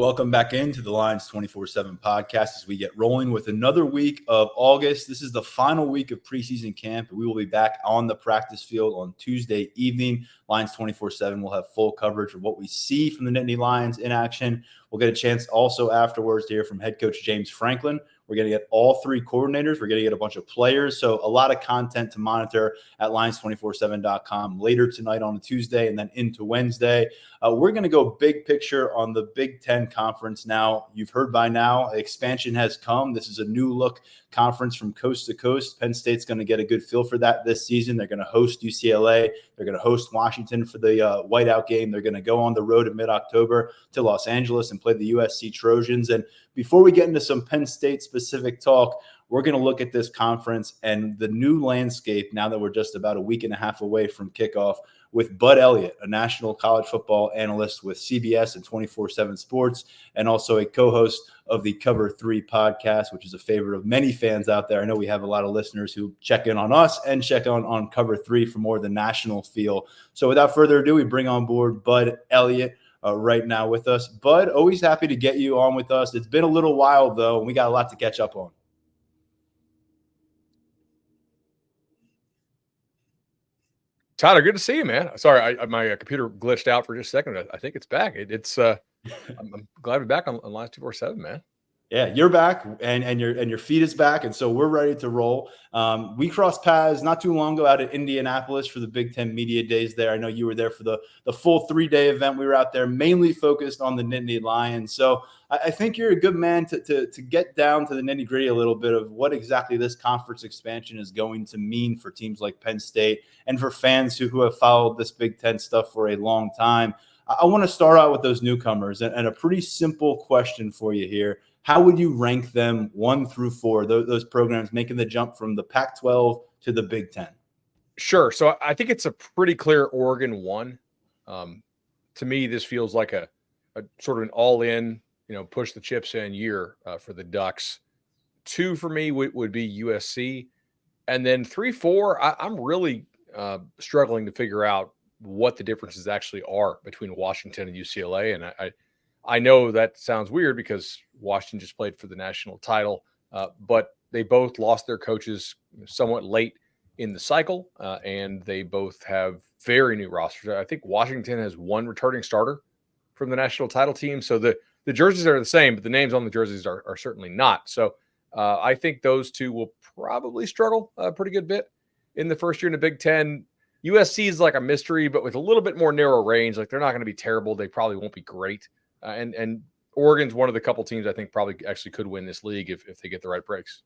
Welcome back into the Lions 24/7 podcast as we get rolling with another week of August. This is the final week of preseason camp. We will be back on the practice field on Tuesday evening. Lions 24/7 will have full coverage of what we see from the Nittany Lions in action. We'll get a chance also afterwards to hear from head coach James Franklin. We're going to get all three coordinators. We're going to get a bunch of players. So a lot of content to monitor at lions247.com later tonight on a Tuesday and then into Wednesday. We're going to go big picture on the Big Ten Conference now. You've heard by now, expansion has come. This is a new look conference from coast to coast. Penn State's going to get a good feel for that this season. They're going to host UCLA. They're going to host Washington for the whiteout game. They're going to go on the road in mid-October to Los Angeles and play the USC Trojans. And before we get into some Penn State specific talk, we're going to look at this conference and the new landscape now that we're just about a week and a half away from kickoff with Bud Elliott, a national college football analyst with CBS and 24/7 Sports, and also a co-host of the Cover 3 podcast, which is a favorite of many fans out there. I know we have a lot of listeners who check in on us and check on Cover 3 for more of the national feel. So without further ado, we bring on board Bud Elliott right now with us. Bud, always happy to get you on with us. It's been a little while, though, and we got a lot to catch up on. Tyler, good to see you, man. Sorry, my computer glitched out for just a second. I think it's back. I'm glad to be back on Lions 24/7, man. Yeah, you're back, and your feed is back, and so we're ready to roll. We crossed paths not too long ago out at Indianapolis for the Big Ten Media Days there. I know you were there for the full 3-day event. We were out there mainly focused on the Nittany Lions. So I think you're a good man to get down to the nitty-gritty a little bit of what exactly this conference expansion is going to mean for teams like Penn State and for fans who have followed this Big Ten stuff for a long time. I want to start out with those newcomers and a pretty simple question for you here. How would you rank them 1 through 4, those programs making the jump from the Pac-12 to the Big Ten? Sure. So I think it's a pretty clear Oregon 1. To me, this feels like a sort of an all-in, push the chips in year for the Ducks. 2 for me would be USC. And then 3, 4, I'm really struggling to figure out what the differences actually are between Washington and UCLA. And I know that sounds weird because Washington just played for the national title, but they both lost their coaches somewhat late in the cycle, and they both have very new rosters. I think Washington has 1 returning starter from the national title team. So the jerseys are the same, but the names on the jerseys are certainly not. So I think those 2 will probably struggle a pretty good bit in the first year in the Big Ten. USC is like a mystery, but with a little bit more narrow range. Like they're not going to be terrible. They probably won't be great. And Oregon's one of the couple teams I think probably actually could win this league if they get the right breaks.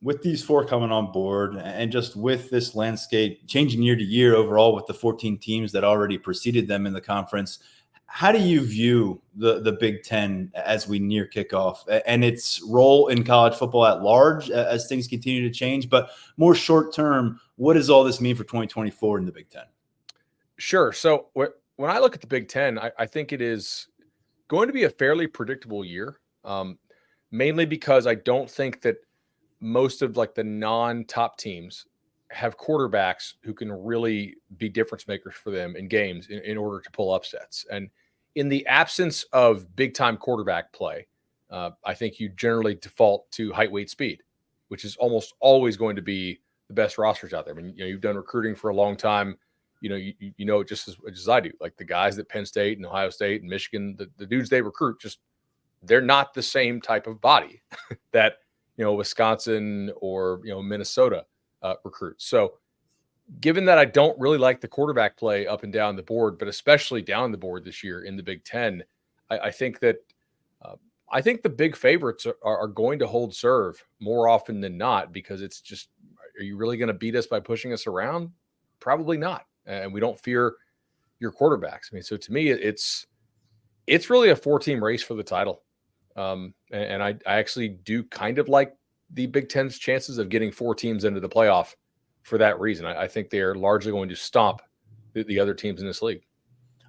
With these 4 coming on board and just with this landscape changing year to year overall with the 14 teams that already preceded them in the conference, how do you view the Big Ten as we near kickoff and its role in college football at large as things continue to change? But more short term, what does all this mean for 2024 in the Big Ten? Sure. So when I look at the Big Ten, I think it is going to be a fairly predictable year, mainly because I don't think that most of like the non-top teams have quarterbacks who can really be difference makers for them in games in order to pull upsets. And in the absence of big-time quarterback play, I think you generally default to height, weight, speed, which is almost always going to be the best rosters out there. I mean, you've done recruiting for a long time. You know just as I do. Like the guys at Penn State and Ohio State and Michigan, the dudes they recruit, they're not the same type of body that Wisconsin or Minnesota recruits. So given that I don't really like the quarterback play up and down the board, but especially down the board this year in the Big Ten, I think that I think the big favorites are going to hold serve more often than not, because it's just, are you really going to beat us by pushing us around? Probably not. And we don't fear your quarterbacks. I mean, so to me, it's really a 4-team race for the title. And I actually do kind of like the Big Ten's chances of getting 4 teams into the playoff for that reason. I think they are largely going to stomp the other teams in this league.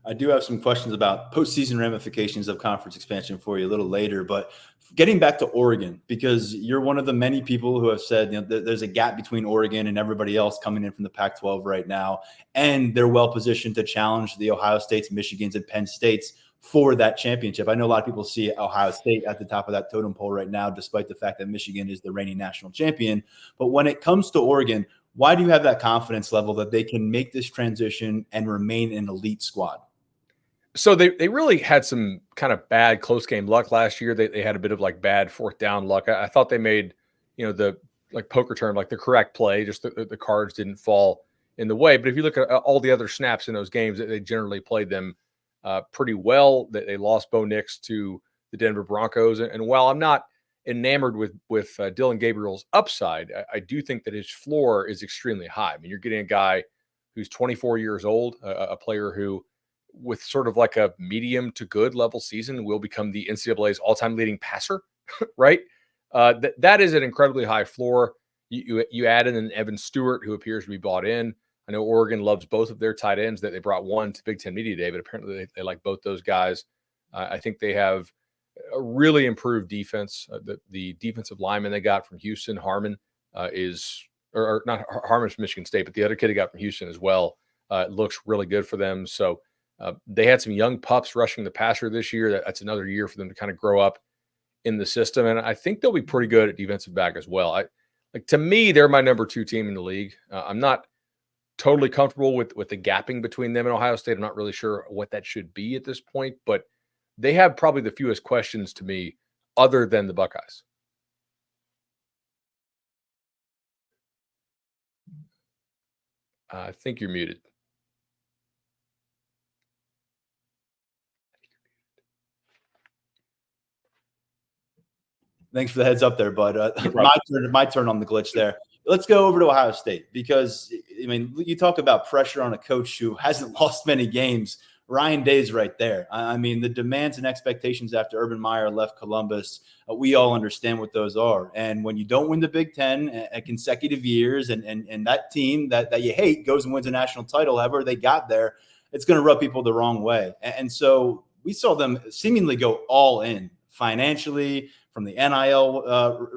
I do have some questions about postseason ramifications of conference expansion for you a little later, but getting back to Oregon, because you're one of the many people who have said there's a gap between Oregon and everybody else coming in from the Pac-12 right now, and they're well positioned to challenge the Ohio States, Michigans, and Penn States for that championship. I know a lot of people see Ohio State at the top of that totem pole right now, despite the fact that Michigan is the reigning national champion. But when it comes to Oregon, why do you have that confidence level that they can make this transition and remain an elite squad? So they really had some kind of bad close game luck last year. They had a bit of like bad fourth down luck. I thought they made, the like poker term, like the correct play, just the cards didn't fall in the way. But if you look at all the other snaps in those games, they generally played them pretty well. They lost Bo Nix to the Denver Broncos. And while I'm not enamored with Dylan Gabriel's upside, I do think that his floor is extremely high. I mean, you're getting a guy who's 24 years old, a player who, with sort of like a medium to good level season, will become the NCAA's all-time leading passer, right? That is an incredibly high floor. You add in an Evan Stewart, who appears to be bought in. I know Oregon loves both of their tight ends. That they brought one to Big Ten Media Day, but apparently they like both those guys. I think they have a really improved defense. The defensive lineman they got from Houston, Harmon, or not Harmon's from Michigan State, but the other kid they got from Houston as well, looks really good for them. So they had some young pups rushing the passer this year. That's another year for them to kind of grow up in the system. And I think they'll be pretty good at defensive back as well. To me, they're my number 2 team in the league. I'm not totally comfortable with the gapping between them and Ohio State. I'm not really sure what that should be at this point, but they have probably the fewest questions to me other than the Buckeyes. I think you're muted. Thanks for the heads up there, Bud. My turn on the glitch there. Let's go over to Ohio State because, I mean, you talk about pressure on a coach who hasn't lost many games. Ryan Day's right there. I mean, the demands and expectations after Urban Meyer left Columbus, we all understand what those are. And when you don't win the Big Ten at consecutive years and that team that you hate goes and wins a national title, however they got there, it's going to rub people the wrong way. And so we saw them seemingly go all in financially, from the NIL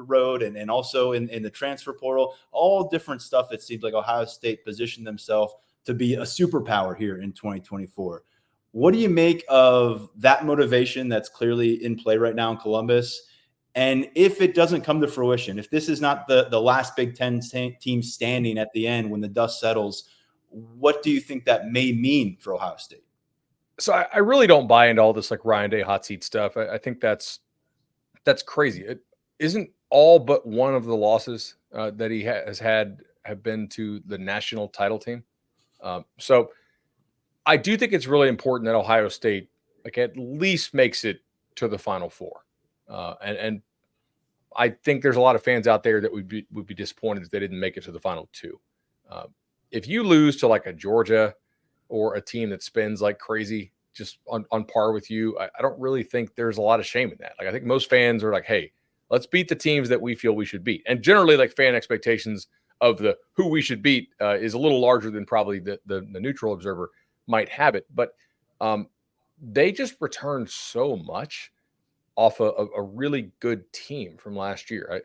road and also in the transfer portal, all different stuff. It seems like Ohio State positioned themselves to be a superpower here in 2024. What do you make of that motivation that's clearly in play right now in Columbus? And if it doesn't come to fruition, if this is not the last Big Ten team standing at the end when the dust settles, what do you think that may mean for Ohio State? So I really don't buy into all this like Ryan Day hot seat stuff. I think that's crazy. It isn't all but one of the losses that he has had have been to the national title team. So I do think it's really important that Ohio State at least makes it to the Final Four. And I think there's a lot of fans out there that would be disappointed if they didn't make it to the Final Two. If you lose to like a Georgia or a team that spends like crazy, just on par with you, I don't really think there's a lot of shame in that. Like, I think most fans are like, hey, let's beat the teams that we feel we should beat. And generally, like, fan expectations of the who we should beat is a little larger than probably the neutral observer might have it. But they just returned so much off a really good team from last year.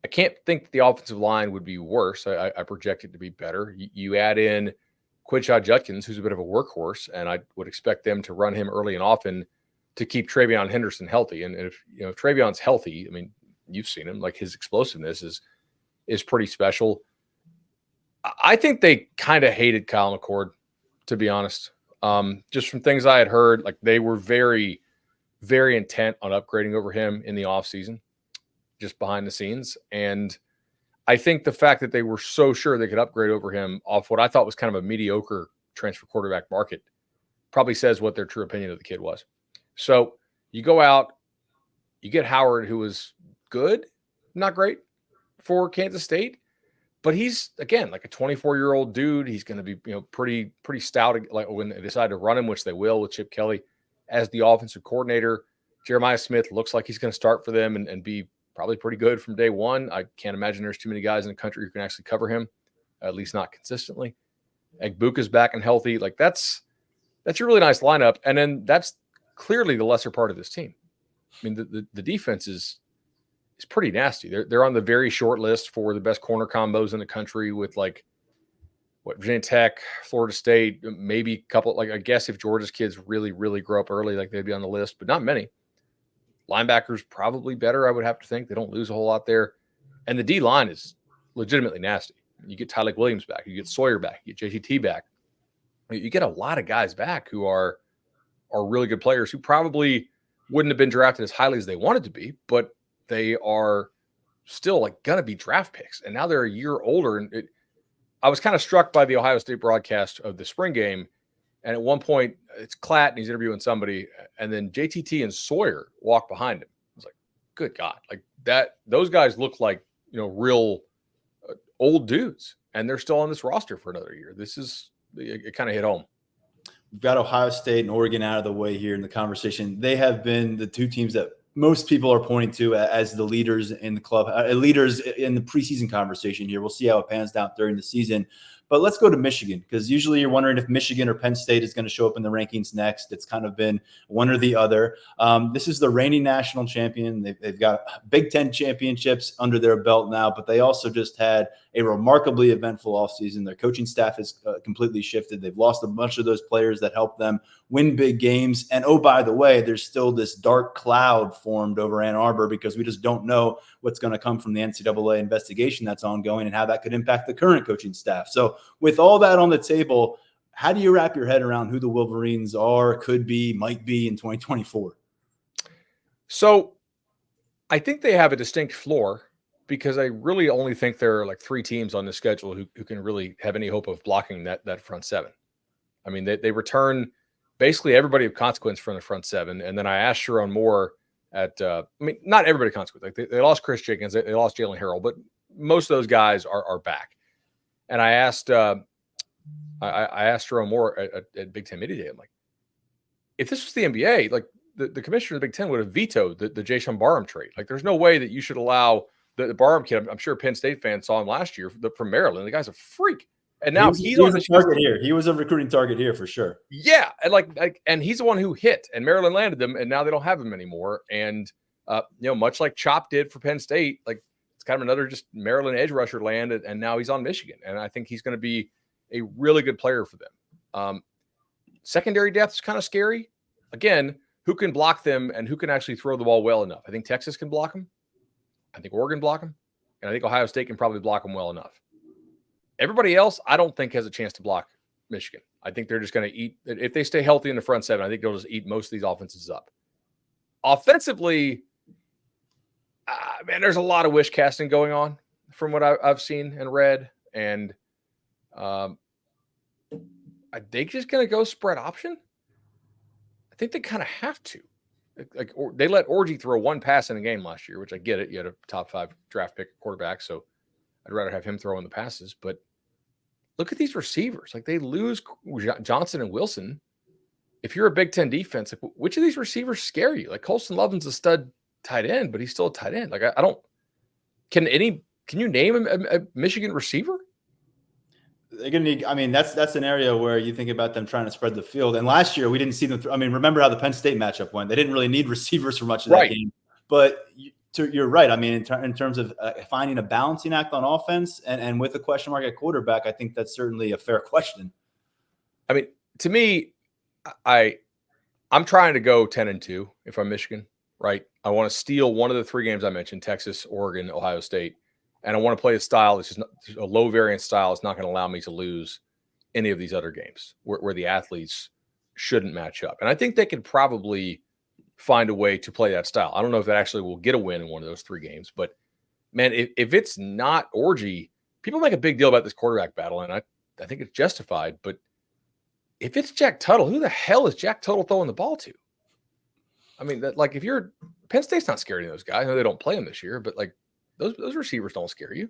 I can't think the offensive line would be worse. I project it to be better. You add in Quinshad Judkins, who's a bit of a workhorse, and I would expect them to run him early and often to keep TreVeyon Henderson healthy. And if TreVeyon's healthy, I mean, you've seen him, like his explosiveness is pretty special. I think they kind of hated Kyle McCord, to be honest. Just from things I had heard, like they were very, very intent on upgrading over him in the offseason, just behind the scenes. And I think the fact that they were so sure they could upgrade over him off what I thought was kind of a mediocre transfer quarterback market probably says what their true opinion of the kid was. So you go out, you get Howard, who was good, not great for Kansas State, but he's, again, like a 24-year-old dude. He's going to be, pretty stout, like when they decide to run him, which they will with Chip Kelly as the offensive coordinator. Jeremiah Smith looks like he's going to start for them and be probably pretty good from day one. I can't imagine there's too many guys in the country who can actually cover him, at least not consistently. Egbuka's back and healthy. Like that's a really nice lineup. And then that's clearly the lesser part of this team. I mean, the defense is pretty nasty. They're on the very short list for the best corner combos in the country with like Virginia Tech, Florida State, maybe a couple. Like I guess if Georgia's kids really, really grow up early, like they'd be on the list, but not many. Linebackers probably better, I would have to think. They don't lose a whole lot there, and the D line is legitimately nasty. You get Tyleik Williams back, you get Sawyer back, you get JTT back. You get a lot of guys back who are really good players who probably wouldn't have been drafted as highly as they wanted to be, but they are still like going to be draft picks. And now they're a year older. And I was kind of struck by the Ohio State broadcast of the spring game. And at one point it's Klatt and he's interviewing somebody, and then JTT and Sawyer walk behind him. I was like, good God, like that, those guys look like, real old dudes, and they're still on this roster for another year. It kind of hit home. We've got Ohio State and Oregon out of the way here in the conversation. They have been the two teams that most people are pointing to as the leaders in the club, leaders in the preseason conversation here. We'll see how it pans out during the season. But let's go to Michigan, because usually you're wondering if Michigan or Penn State is going to show up in the rankings next. It's kind of been one or the other. This is the reigning national champion. They've got Big Ten championships under their belt now, but they also just had a remarkably eventful offseason. Their coaching staff has completely shifted. They've lost a bunch of those players that helped them win big games. And oh, by the way, there's still this dark cloud formed over Ann Arbor because we just don't know what's going to come from the NCAA investigation that's ongoing and how that could impact the current coaching staff. So with all that on the table, how do you wrap your head around who the Wolverines are, could be, might be in 2024? So I think they have a distinct floor, because I really only think there are like three teams on the schedule who can really have any hope of blocking that front seven. I mean, they return basically everybody of consequence from the front seven. And then I asked Sharon Moore not everybody of consequence. Like they lost Chris Jenkins, they lost Jalen Harrell, but most of those guys are back. And I asked Sharon Moore at Big Ten Media Day, I'm like, if this was the NBA, like the commissioner of the Big Ten would have vetoed the Jayshon Barham trade. Like there's no way that you should allow the Barham kid. I'm sure Penn State fans saw him last year from Maryland. The guy's a freak. And now he's on the target here. He was a recruiting target here for sure. Yeah. And and he's the one who hit, and Maryland landed them, and now they don't have him anymore. And, much like Chop did for Penn State, like it's kind of another just Maryland edge rusher land. And now he's on Michigan. And I think he's going to be a really good player for them. Secondary depth is kind of scary. Again, who can block them and who can actually throw the ball well enough? I think Texas can block him. I think Oregon block him. And I think Ohio State can probably block him well enough. Everybody else, I don't think has a chance to block Michigan. I think they're just going to eat. If they stay healthy in the front seven, I think they'll just eat most of these offenses up. Offensively, there's a lot of wish casting going on from what I've seen and read. And are they just going to go spread option? I think they kind of have to. They let Orji throw one pass in a game last year, which I get it. You had a top 5 draft pick quarterback, so I'd rather have him throwing the passes. But look at these receivers. Like they lose Johnson and Wilson. If you're a Big Ten defense, like which of these receivers scare you? Like Colston Loveland's a stud tight end, but he's still a tight end. Like I don't. Can you name a Michigan receiver? They're going to need, that's an area where you think about them trying to spread the field. And last year we didn't see them. Remember how the Penn State matchup went. They didn't really need receivers for much of that game. But you're right. In terms of finding a balancing act on offense and with a question mark at quarterback, I think that's certainly a fair question. To me, I'm trying to go 10-2 if I'm Michigan, right? I want to steal one of the 3 games I mentioned, Texas, Oregon, Ohio State. And I want to play a style that's just a low variance style. It's not going to allow me to lose any of these other games where the athletes shouldn't match up. And I think they could probably find a way to play that style. I don't know if that actually will get a win in one of those 3 games, but man, if it's not Orji, people make a big deal about this quarterback battle, and I think it's justified. But if it's Jack Tuttle, who the hell is Jack Tuttle throwing the ball to? If you're Penn State's not scared of those guys. I know they don't play them this year, but like those receivers don't scare you.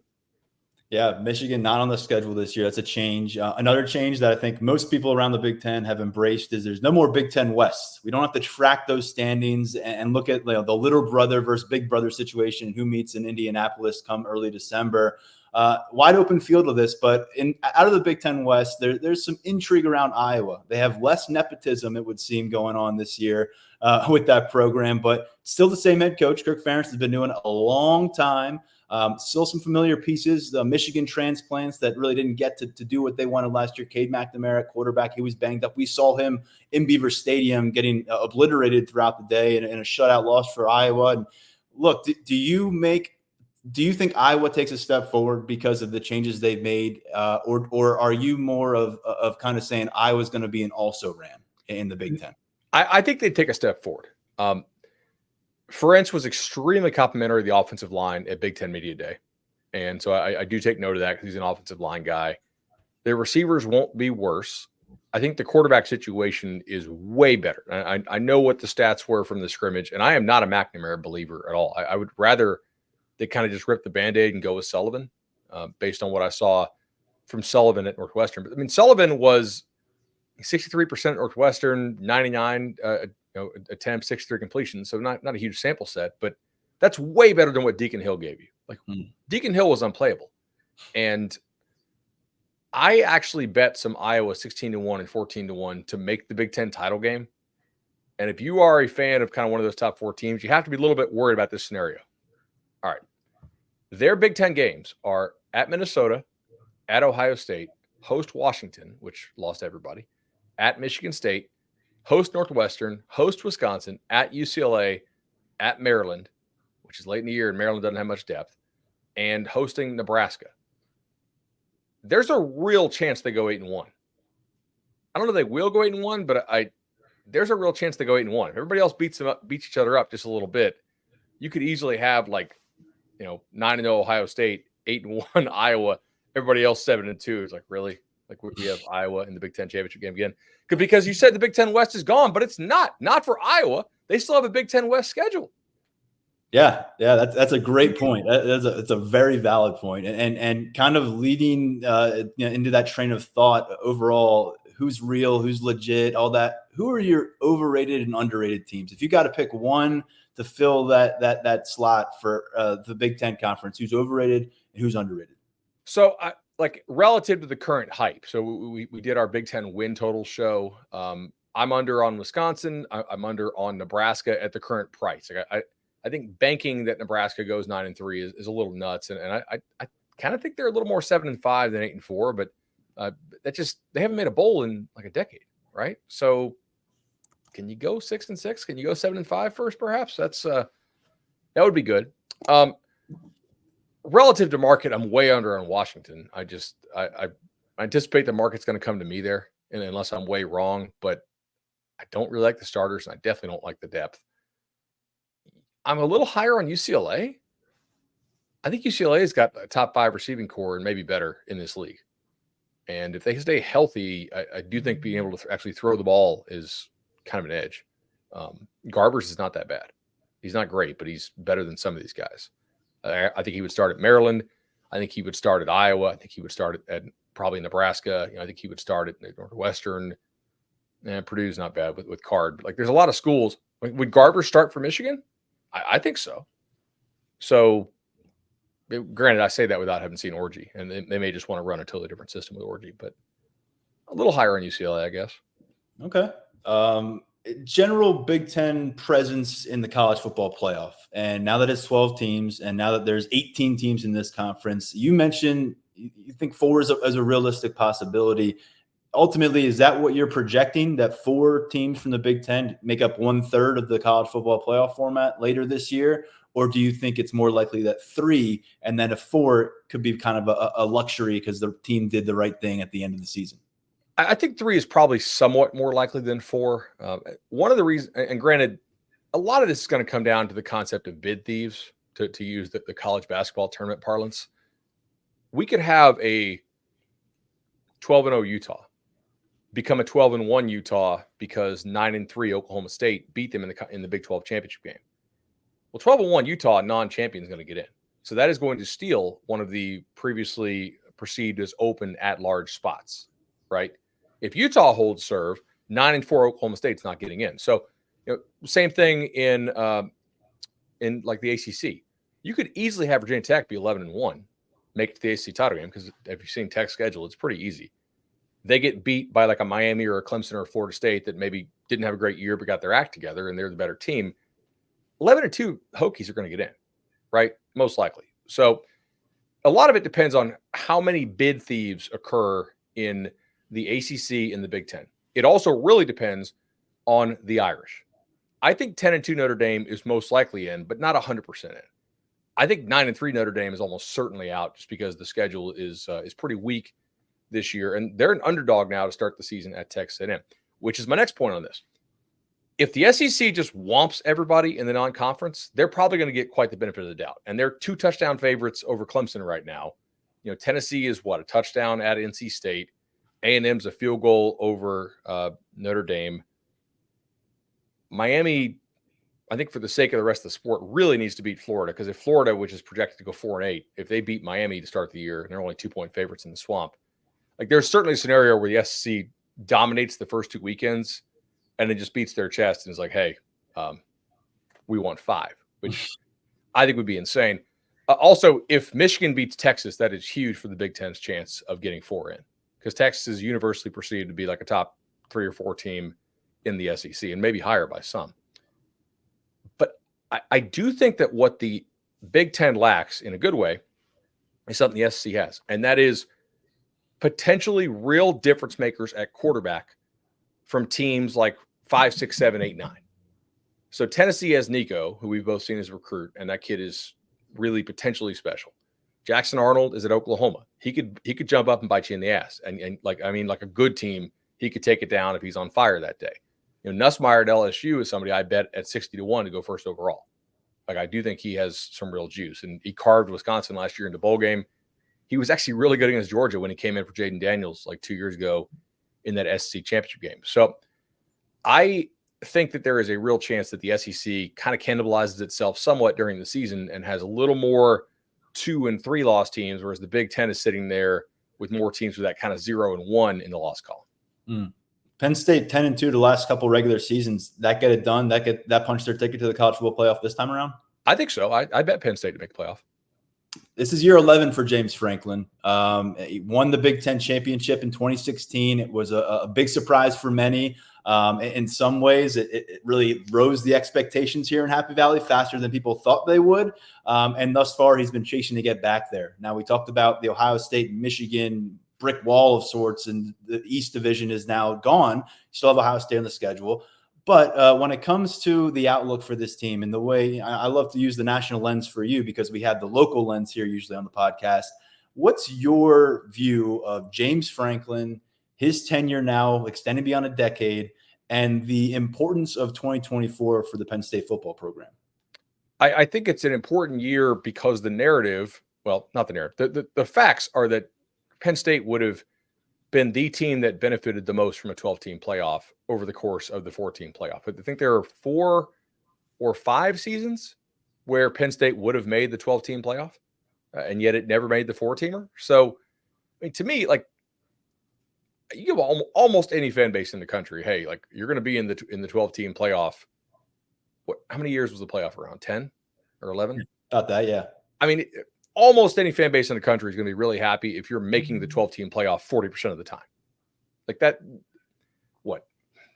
Yeah, Michigan not on the schedule this year. That's a change. Another change that I think most people around the Big Ten have embraced is there's no more Big Ten West. We don't have to track those standings and look at the little brother versus big brother situation, who meets in Indianapolis come early December. Wide open field of this, but out of the Big Ten West, there's some intrigue around Iowa. They have less nepotism, it would seem, going on this year with that program, but still the same head coach. Kirk Ferentz has been doing it a long time. Still some familiar pieces. The Michigan transplants that really didn't get to do what they wanted last year. Cade McNamara at quarterback, he was banged up. We saw him in Beaver Stadium getting obliterated throughout the day in a shutout loss for Iowa. And look, do you think Iowa takes a step forward because of the changes they've made, or are you more of kind of saying Iowa's going to be an also-ran in the Big Ten? I think they take a step forward. Ferentz was extremely complimentary of the offensive line at Big Ten Media Day. And so I do take note of that because he's an offensive line guy. Their receivers won't be worse. I think the quarterback situation is way better. I know what the stats were from the scrimmage, and I am not a McNamara believer at all. I would rather they kind of just rip the Band-Aid and go with Sullivan based on what I saw from Sullivan at Northwestern. But I mean, Sullivan was 63% at Northwestern, 99 attempts, 63 completions. So not a huge sample set, but that's way better than what Deacon Hill gave you. Like Deacon Hill was unplayable. And I actually bet some Iowa 16-1 and 14-1 to make the Big Ten title game. And if you are a fan of kind of one of those top four teams, you have to be a little bit worried about this scenario. All right. Their Big Ten games are at Minnesota, at Ohio State, host Washington, which lost everybody, at Michigan State, host Northwestern, host Wisconsin, at UCLA, at Maryland, which is late in the year and Maryland doesn't have much depth, and hosting Nebraska. There's a real chance they go 8-1. I don't know if they will go 8-1, but there's a real chance they go 8-1. If everybody else beats each other up just a little bit, you could easily have 9-0 Ohio State, 8-1 Iowa, everybody else 7-2. It's like, really? Like we have Iowa in the Big Ten championship game again. Because you said the Big Ten West is gone, but it's not for Iowa. They still have a Big Ten West schedule. Yeah, that's a great point. It's a very valid point, and kind of leading into that train of thought overall. Who's real? Who's legit? All that. Who are your overrated and underrated teams? If you got to pick one to fill that slot for the Big Ten Conference, who's overrated and who's underrated? So relative to the current hype. So we did our Big Ten win total show. I'm under on Wisconsin. I'm under on Nebraska at the current price. I think banking that Nebraska goes 9-3 is a little nuts. And I kind of think they're a little more 7-5 than 8-4, but they haven't made a bowl in like a decade. Right. So can you go 6-6? Can you go 7-5 first? Perhaps that would be good. Relative to market, I'm way under on Washington. I anticipate the market's going to come to me there, and unless I'm way wrong, but I don't really like the starters, and I definitely don't like the depth. I'm a little higher on UCLA. I think UCLA has got a top 5 receiving core and maybe better in this league. And if they stay healthy, I do think being able to actually throw the ball is kind of an edge. Garbers is not that bad. He's not great, but he's better than some of these guys. I think he would start at Maryland. I think he would start at Iowa. I think he would start at probably Nebraska. I think he would start at Northwestern. Purdue's not bad with Card. But there's a lot of schools. Would Garber start for Michigan? I think so. So, granted, I say that without having seen Orgy, and they may just want to run a totally different system with Orgy, but a little higher on UCLA, I guess. Okay. General Big Ten presence in the college football playoff. And now that it's 12 teams and now that there's 18 teams in this conference, you mentioned you think 4 is a realistic possibility. Ultimately, is that what you're projecting, that 4 teams from the Big Ten make up 1/3 of the college football playoff format later this year? Or do you think it's more likely that 3 and then a 4 could be kind of a luxury because the team did the right thing at the end of the season? I think 3 is probably somewhat more likely than 4. One of the reasons, and granted, a lot of this is going to come down to the concept of bid thieves, to use the college basketball tournament parlance. We could have a 12-0 Utah become a 12-1 Utah because 9-3 Oklahoma State beat them in the Big 12 championship game. Well, 12-1 Utah, non-champion, is going to get in. So that is going to steal one of the previously perceived as open at-large spots, right? If Utah holds serve, 9-4 Oklahoma State's not getting in. So, same thing in like the ACC. You could easily have Virginia Tech be 11-1 make it to the ACC title game, because if you've seen Tech's schedule, it's pretty easy. They get beat by like a Miami or a Clemson or a Florida State that maybe didn't have a great year but got their act together, and they're the better team. 11-2 Hokies are going to get in, right? Most likely. So a lot of it depends on how many bid thieves occur in the ACC and the Big Ten. It also really depends on the Irish. I think 10-2 Notre Dame is most likely in, but not 100% in. I think 9-3 Notre Dame is almost certainly out, just because the schedule is pretty weak this year, and they're an underdog now to start the season at Texas A&M, which is my next point on this. If the SEC just whomps everybody in the non-conference, they're probably going to get quite the benefit of the doubt, and they're 2 touchdown favorites over Clemson right now. You know, Tennessee is a touchdown at NC State. A&M's a field goal over Notre Dame. Miami, I think for the sake of the rest of the sport, really needs to beat Florida, because if Florida, which is projected to go 4-8, if they beat Miami to start the year, and they're only 2-point favorites in the Swamp, like there's certainly a scenario where the SEC dominates the first 2 weekends and then just beats their chest and is like, hey, we want 5, which I think would be insane. Also, if Michigan beats Texas, that is huge for the Big Ten's chance of getting 4 in, because Texas is universally perceived to be like a top 3 or 4 team in the SEC, and maybe higher by some. But I do think that what the Big Ten lacks, in a good way, is something the SEC has, and that is potentially real difference makers at quarterback from teams like 5, 6, 7, 8, 9. So Tennessee has Nico, who we've both seen as a recruit, and that kid is really potentially special. Jackson Arnold is at Oklahoma. He could jump up and bite you in the ass, and like a good team, he could take it down if he's on fire that day. You know, Nussmeier at LSU is somebody I bet at 60-1 to go first overall. Like, I do think he has some real juice, and he carved Wisconsin last year into bowl game. He was actually really good against Georgia when he came in for Jaden Daniels like 2 years ago in that SEC championship game. So I think that there is a real chance that the SEC kind of cannibalizes itself somewhat during the season and has a little more 2 and 3 loss teams, whereas the Big Ten is sitting there with more teams with that kind of 0 and 1 in the loss column. Penn State 10-2 the last couple regular seasons. That get it done? That punch their ticket to the college football playoff this time around? I think so. I bet Penn State to make the playoff. This is year 11 for James Franklin. He won the Big Ten championship in 2016. It was a big surprise for many. In some ways, it really rose the expectations here in Happy Valley faster than people thought they would. And thus far, he's been chasing to get back there. Now, we talked about the Ohio State, Michigan brick wall of sorts, and the East Division is now gone. You still have Ohio State on the schedule. But when it comes to the outlook for this team, and the way I love to use the national lens for you, because we have the local lens here usually on the podcast, what's your view of James Franklin, his tenure now extending beyond a decade, and the importance of 2024 for the Penn State football program? I think it's an important year because the narrative, well, not the narrative, the facts are that Penn State would have been the team that benefited the most from a 12-team playoff over the course of the 14 playoff. But I think there are 4 or 5 seasons where Penn State would have made the 12-team playoff, and yet it never made the 4-teamer. So, I mean, to me, like, you give almost any fan base in the country, hey, like, you're going to be in the 12-team playoff. How many years was the playoff around? 10 or 11? About that, yeah. I mean, almost any fan base in the country is going to be really happy if you're making the 12-team playoff 40% of the time. Like that,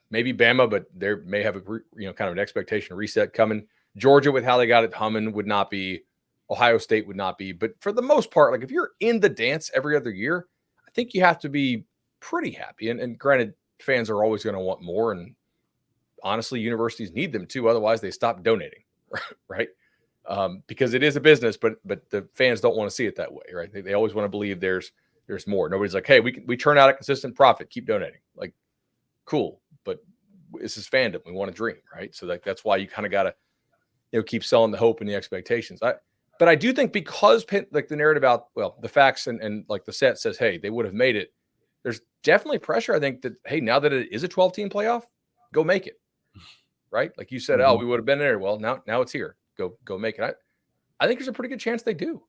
maybe Bama, but they may have a kind of an expectation reset coming. Georgia, with how they got it humming, would not be. Ohio State would not be. But for the most part, like, if you're in the dance every other year, I think you have to be pretty happy. And granted, fans are always going to want more. And honestly, universities need them too. Otherwise, they stop donating, right? Because it is a business, but the fans don't want to see it that way, right? They always want to believe there's more. Nobody's like, hey, we turn out a consistent profit, keep donating. Like, cool, but this is fandom. We want to dream, right? So that's why you kind of got to keep selling the hope and the expectations. But I do think because the narrative about the facts and like the set says, hey, they would have made it. There's definitely pressure. I think that, hey, now that it is a 12-team playoff, go make it, right? Like you said, we would have been there. Well, now it's here. Go make it. I think there's a pretty good chance they do.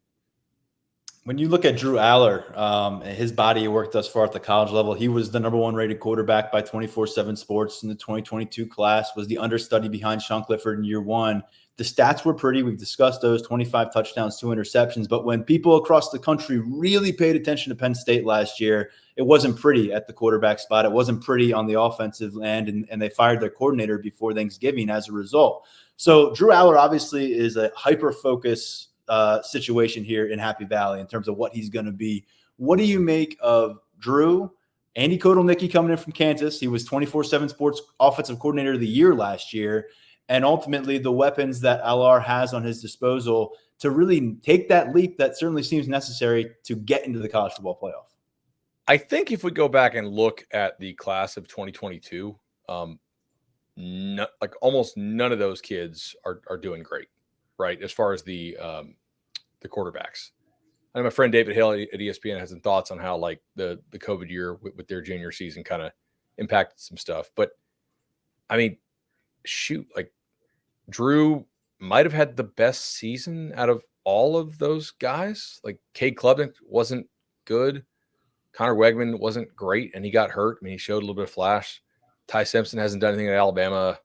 When you look at Drew Aller, his body of work thus far at the college level, he was the number one rated quarterback by 24/7 Sports in the 2022 class, was the understudy behind Sean Clifford in year one. The stats were pretty. We've discussed those: 25 touchdowns, 2 interceptions. But when people across the country really paid attention to Penn State last year, it wasn't pretty at the quarterback spot. It wasn't pretty on the offensive end, and they fired their coordinator before Thanksgiving as a result. So Drew Aller obviously is a hyper-focus situation here in Happy Valley in terms of what he's going to be. What do you make of Drew, Andy Kotelnicki coming in from Kansas? He was 24/7 Sports Offensive Coordinator of the Year last year. And ultimately the weapons that LR has on his disposal to really take that leap that certainly seems necessary to get into the college football playoff. I think if we go back and look at the class of 2022, almost none of those kids are doing great, right? As far as the quarterbacks. I know my friend David Hale at ESPN has some thoughts on how like the COVID year with their junior season kind of impacted some stuff. But I mean, shoot, like Drew might have had the best season out of all of those guys. Like Cade Klubnik wasn't good. Connor Wegman wasn't great, and he got hurt. I mean, he showed a little bit of flash. Ty Simpson hasn't done anything at Alabama.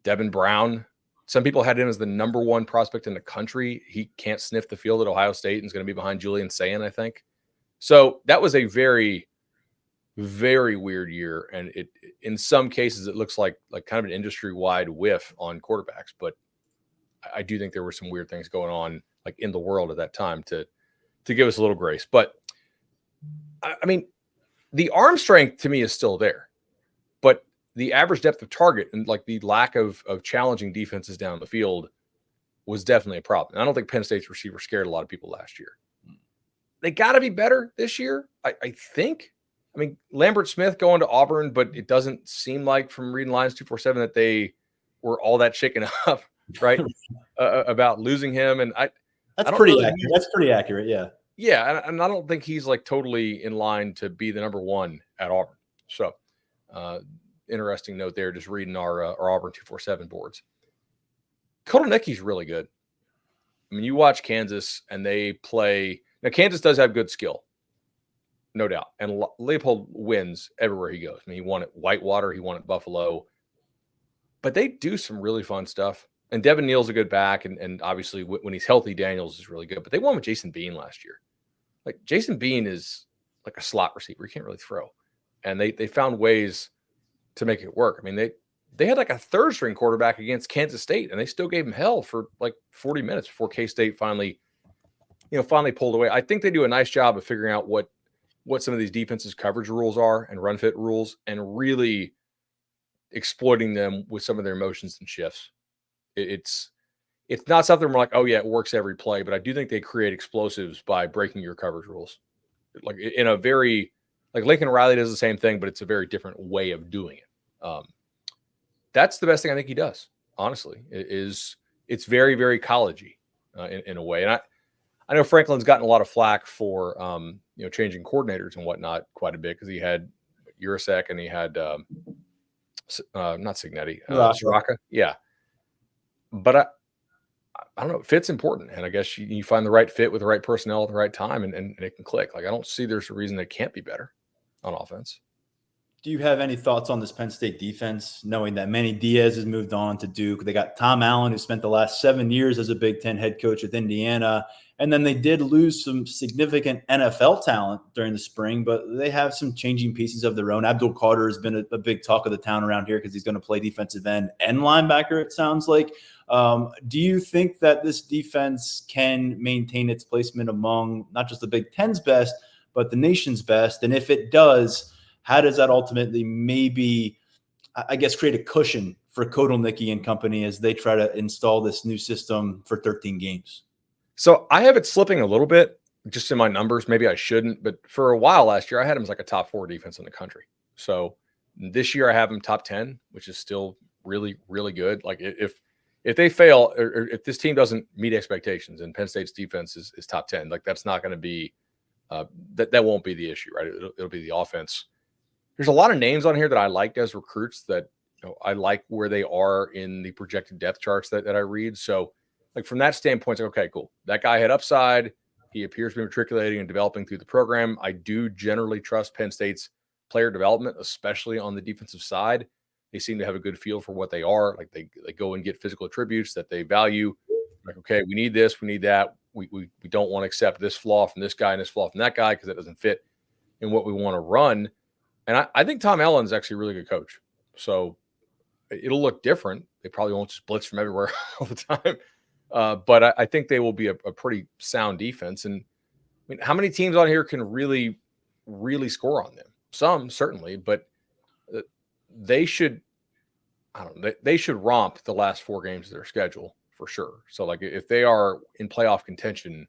Devin Brown. Some people had him as the number one prospect in the country. He can't sniff the field at Ohio State and is going to be behind Julian Sayin, I think. So that was a very, very weird year. And it, in some cases, it looks like kind of an industry-wide whiff on quarterbacks. But I do think there were some weird things going on like in the world at that time to give us a little grace. But I mean, the arm strength to me is still there. But the average depth of target and like the lack of challenging defenses down the field was definitely a problem. And I don't think Penn State's receiver scared a lot of people last year. They got to be better this year, I think. I mean, Lambert Smith going to Auburn, but it doesn't seem like from reading Lions 247 that they were all that shaken up, right? About losing him. And that's pretty accurate. That's pretty accurate. Yeah. Yeah. And I don't think he's like totally in line to be the number one at Auburn. So, interesting note there, just reading our Auburn 247 boards. Kotelnicki's really good. I mean, you watch Kansas and they play. Now, Kansas does have good skill, no doubt. And Leopold wins everywhere he goes. I mean, he won at Whitewater. He won at Buffalo. But they do some really fun stuff. And Devin Neal's a good back. And obviously, when he's healthy, Daniels is really good. But they won with Jason Bean last year. Like, Jason Bean is like a slot receiver. He can't really throw. And they found ways to make it work. I mean, they had like a third string quarterback against Kansas State, and they still gave him hell for like 40 minutes before K-State finally pulled away. I think they do a nice job of figuring out what some of these defenses coverage rules are and run fit rules, and really exploiting them with some of their motions and shifts. It's not something we're like, oh yeah, it works every play, but I do think they create explosives by breaking your coverage rules. Like in a very, like Lincoln Riley does the same thing, but it's a very different way of doing it. That's the best thing I think he does, honestly. It's very, very collegey in a way. And I know Franklin's gotten a lot of flack for changing coordinators and whatnot quite a bit, because he had Urasek and he had not Signetti, Soraka. Yeah. But I don't know. Fit's important. And I guess you find the right fit with the right personnel at the right time, and it can click. Like, I don't see there's a reason it can't be better on offense. Do you have any thoughts on this Penn State defense, knowing that Manny Diaz has moved on to Duke? They got Tom Allen, who spent the last 7 years as a Big Ten head coach with Indiana. And then they did lose some significant NFL talent during the spring, but they have some changing pieces of their own. Abdul Carter has been a big talk of the town around here because he's going to play defensive end and linebacker, it sounds like. Do you think that this defense can maintain its placement among not just the Big Ten's best, but the nation's best? And if it does, how does that ultimately maybe, I guess, create a cushion for Kotelnicki and company as they try to install this new system for 13 games? So I have it slipping a little bit just in my numbers. Maybe I shouldn't, but for a while last year, I had him as like a top 4 defense in the country. So this year I have him top 10, which is still really, really good. Like if they fail, or if this team doesn't meet expectations and Penn State's defense is top 10, like that's not going to be, that won't be the issue, right? It'll be the offense. There's a lot of names on here that I liked as recruits that I like where they are in the projected depth charts that I read. So like from that standpoint, it's like, okay, cool. That guy had upside. He appears to be matriculating and developing through the program. I do generally trust Penn State's player development, especially on the defensive side. They seem to have a good feel for what they are. Like they go and get physical attributes that they value. Like, okay, we need this, we need that. We don't want to accept this flaw from this guy and this flaw from that guy because that doesn't fit in what we want to run. And I think Tom Allen's actually a really good coach. So it'll look different. They probably won't just blitz from everywhere all the time. But I think they will be a pretty sound defense. And I mean, how many teams on here can really, really score on them? Some certainly, but they should, I don't know, they should romp the last 4 games of their schedule for sure. So like if they are in playoff contention,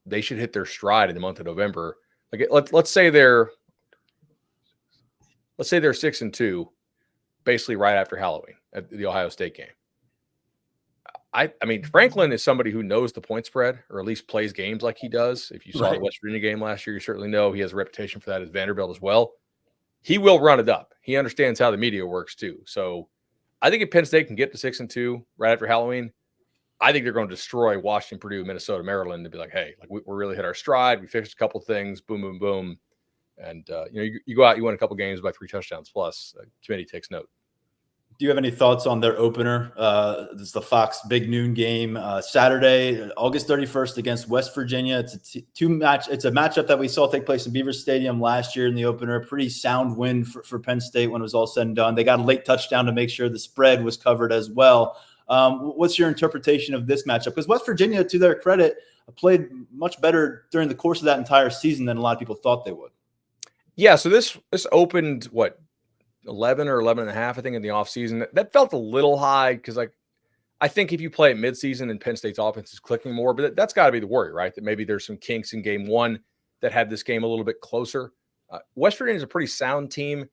they should hit their stride in the month of November. Like let's say they're 6-2, basically right after Halloween at the Ohio State game. I mean, Franklin is somebody who knows the point spread, or at least plays games like he does. If you saw the West Virginia game last year, you certainly know he has a reputation for that as Vanderbilt as well. He will run it up. He understands how the media works too. So I think if Penn State can get to 6-2 right after Halloween, I think they're going to destroy Washington, Purdue, Minnesota, Maryland to be like, hey, like we're really hit our stride. We fixed a couple things. Boom, boom, boom. And you go out, you win a couple games by 3 touchdowns plus. The committee takes note. Do you have any thoughts on their opener? This is the Fox Big Noon game Saturday, August 31st against West Virginia. It's a It's a matchup that we saw take place in Beaver Stadium last year in the opener. Pretty sound win for Penn State when it was all said and done. They got a late touchdown to make sure the spread was covered as well. What's your interpretation of this matchup? Because West Virginia, to their credit, played much better during the course of that entire season than a lot of people thought they would. Yeah, so this opened 11 or 11 and a half, I think, in the offseason. That felt a little high because, like, I think if you play at midseason and Penn State's offense is clicking more, but that's got to be the worry, right? That maybe there's some kinks in game 1 that had this game a little bit closer. West Virginia is a pretty sound team.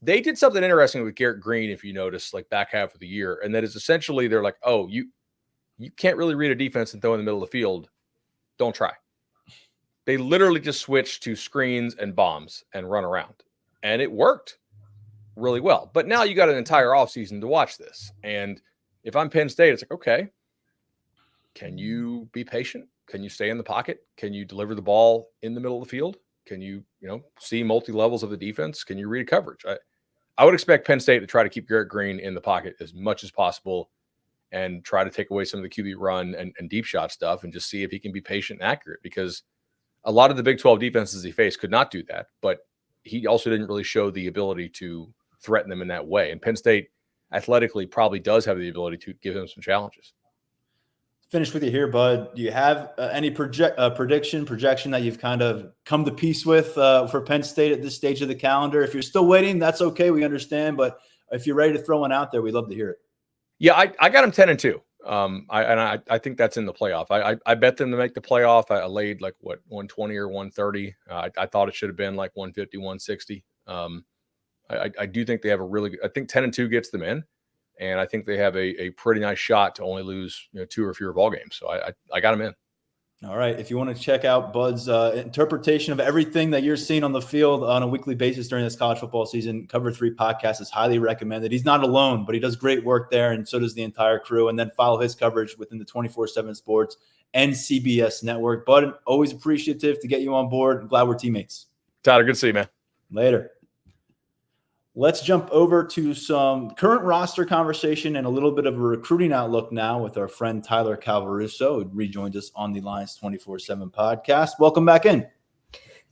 They did something interesting with Garrett Green, if you notice, like back half of the year, and that is essentially they're like, oh, you can't really read a defense and throw in the middle of the field. Don't try. They literally just switched to screens and bombs and run around, and it worked really well. But now you got an entire offseason to watch this. And if I'm Penn State, it's like, okay, can you be patient? Can you stay in the pocket? Can you deliver the ball in the middle of the field? Can you, see multi-levels of the defense? Can you read coverage? I would expect Penn State to try to keep Garrett Green in the pocket as much as possible and try to take away some of the QB run and deep shot stuff and just see if he can be patient and accurate, because a lot of the Big 12 defenses he faced could not do that, but he also didn't really show the ability to threaten them in that way. And Penn State athletically probably does have the ability to give him some challenges. Finish with you here, Bud. Do you have any projection that you've kind of come to peace with for Penn State at this stage of the calendar? If you're still waiting, that's okay. We understand. But if you're ready to throw one out there, we'd love to hear it. Yeah, I got them 10-2. I think that's in the playoff. I bet them to make the playoff. I laid 120 or 130. I thought it should have been 150, 160. I do think they have a really good, I think 10-2 gets them in, and I think they have a pretty nice shot to only lose 2 or fewer ball games. So I got them in. All right. If you want to check out Bud's interpretation of everything that you're seeing on the field on a weekly basis during this college football season, Cover 3 podcast is highly recommended. He's not alone, but he does great work there, and so does the entire crew. And then follow his coverage within the 24/7 Sports and CBS network. Bud, always appreciative to get you on board. I'm glad we're teammates. Tyler, good to see you, man. Later. Let's jump over to some current roster conversation and a little bit of a recruiting outlook now with our friend Tyler Calvaruso, who rejoins us on the Lions 24/7 podcast. Welcome back in.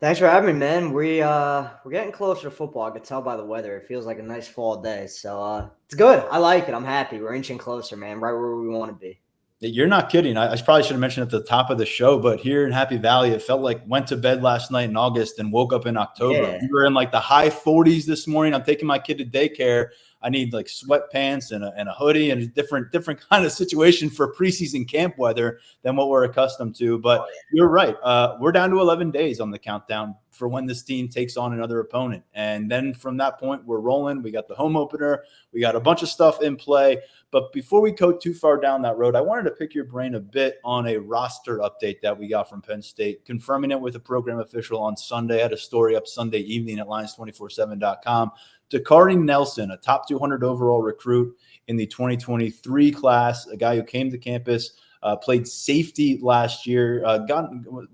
Thanks for having me, man. We're getting closer to football. I can tell by the weather. It feels like a nice fall day. So it's good. I like it. I'm happy. We're inching closer, man, right where we want to be. You're not kidding. I probably should have mentioned at the top of the show, but here in Happy Valley, it felt like went to bed last night in August and woke up in October. Yeah. We were in the high 40s this morning. I'm taking my kid to daycare. I need sweatpants and a hoodie and a different kind of situation for preseason camp weather than what we're accustomed to. But you're right. We're down to 11 days on the countdown for when this team takes on another opponent. And then from that point, we're rolling. We got the home opener. We got a bunch of stuff in play. But before we go too far down that road, I wanted to pick your brain a bit on a roster update that we got from Penn State, confirming it with a program official on Sunday. I had a story up Sunday evening at Lions247.com. Dakari Nelson, a top 200 overall recruit, in the 2023 class, a guy who came to campus, played safety last year,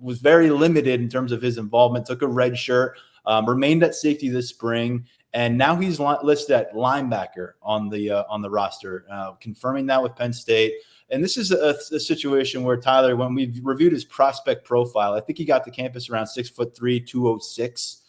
was very limited in terms of his involvement, took a red shirt, remained at safety this spring. And now he's listed at linebacker on the roster, confirming that with Penn State. And this is a situation where, Tyler, when we've reviewed his prospect profile, I think he got to campus around 6'3", 206.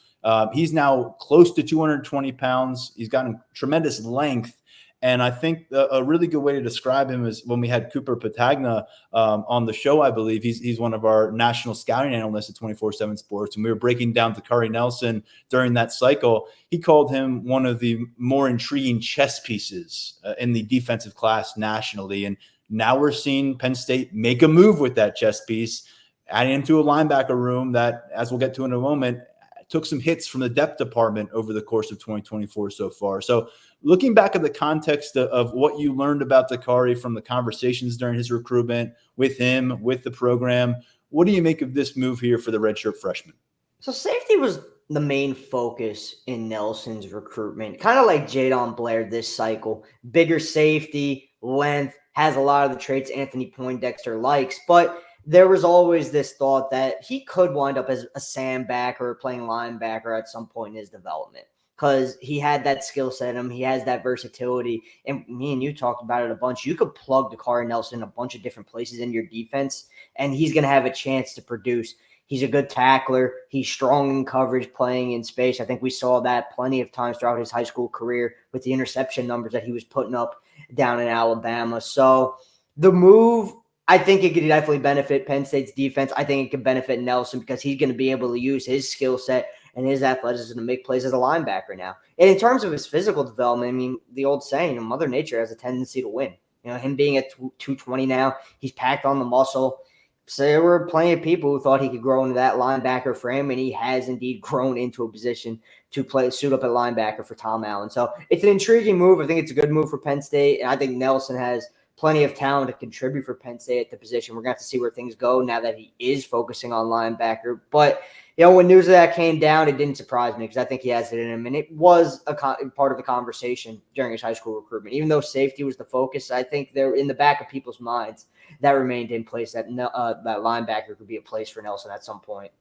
He's now close to 220 pounds. He's gotten tremendous length. And I think a really good way to describe him is when we had Cooper Patagna on the show, I believe. He's one of our national scouting analysts at 24/7 Sports. And we were breaking down Takari Nelson during that cycle. He called him one of the more intriguing chess pieces in the defensive class nationally. And now we're seeing Penn State make a move with that chess piece, adding him to a linebacker room that, as we'll get to in a moment, took some hits from the depth department over the course of 2024 so far. So looking back at the context of what you learned about Takari from the conversations during his recruitment with him, with the program, what do you make of this move here for the redshirt freshman? So safety was the main focus in Nelson's recruitment, kind of like Jadon Blair this cycle. Bigger safety, length, has a lot of the traits Anthony Poindexter likes, but there was always this thought that he could wind up as a sandbacker or playing linebacker at some point in his development because he had that skill set in him. He has that versatility. And me and you talked about it a bunch. You could plug Takari Nelson in a bunch of different places in your defense, and he's going to have a chance to produce. He's a good tackler. He's strong in coverage, playing in space. I think we saw that plenty of times throughout his high school career with the interception numbers that he was putting up down in Alabama. So the move, I think it could definitely benefit Penn State's defense. I think it could benefit Nelson because he's going to be able to use his skill set and his athleticism to make plays as a linebacker now. And in terms of his physical development, I mean, the old saying, Mother Nature has a tendency to win. You know, him being at 220 now, he's packed on the muscle. So there were plenty of people who thought he could grow into that linebacker frame, and he has indeed grown into a position to suit up at linebacker for Tom Allen. So it's an intriguing move. I think it's a good move for Penn State, and I think Nelson has plenty of talent to contribute for Penn State at the position. We're going to have to see where things go now that he is focusing on linebacker. But, you know, when news of that came down, it didn't surprise me because I think he has it in him. And it was a part of the conversation during his high school recruitment. Even though safety was the focus, I think they're in the back of people's minds that remained in place, that that linebacker could be a place for Nelson at some point.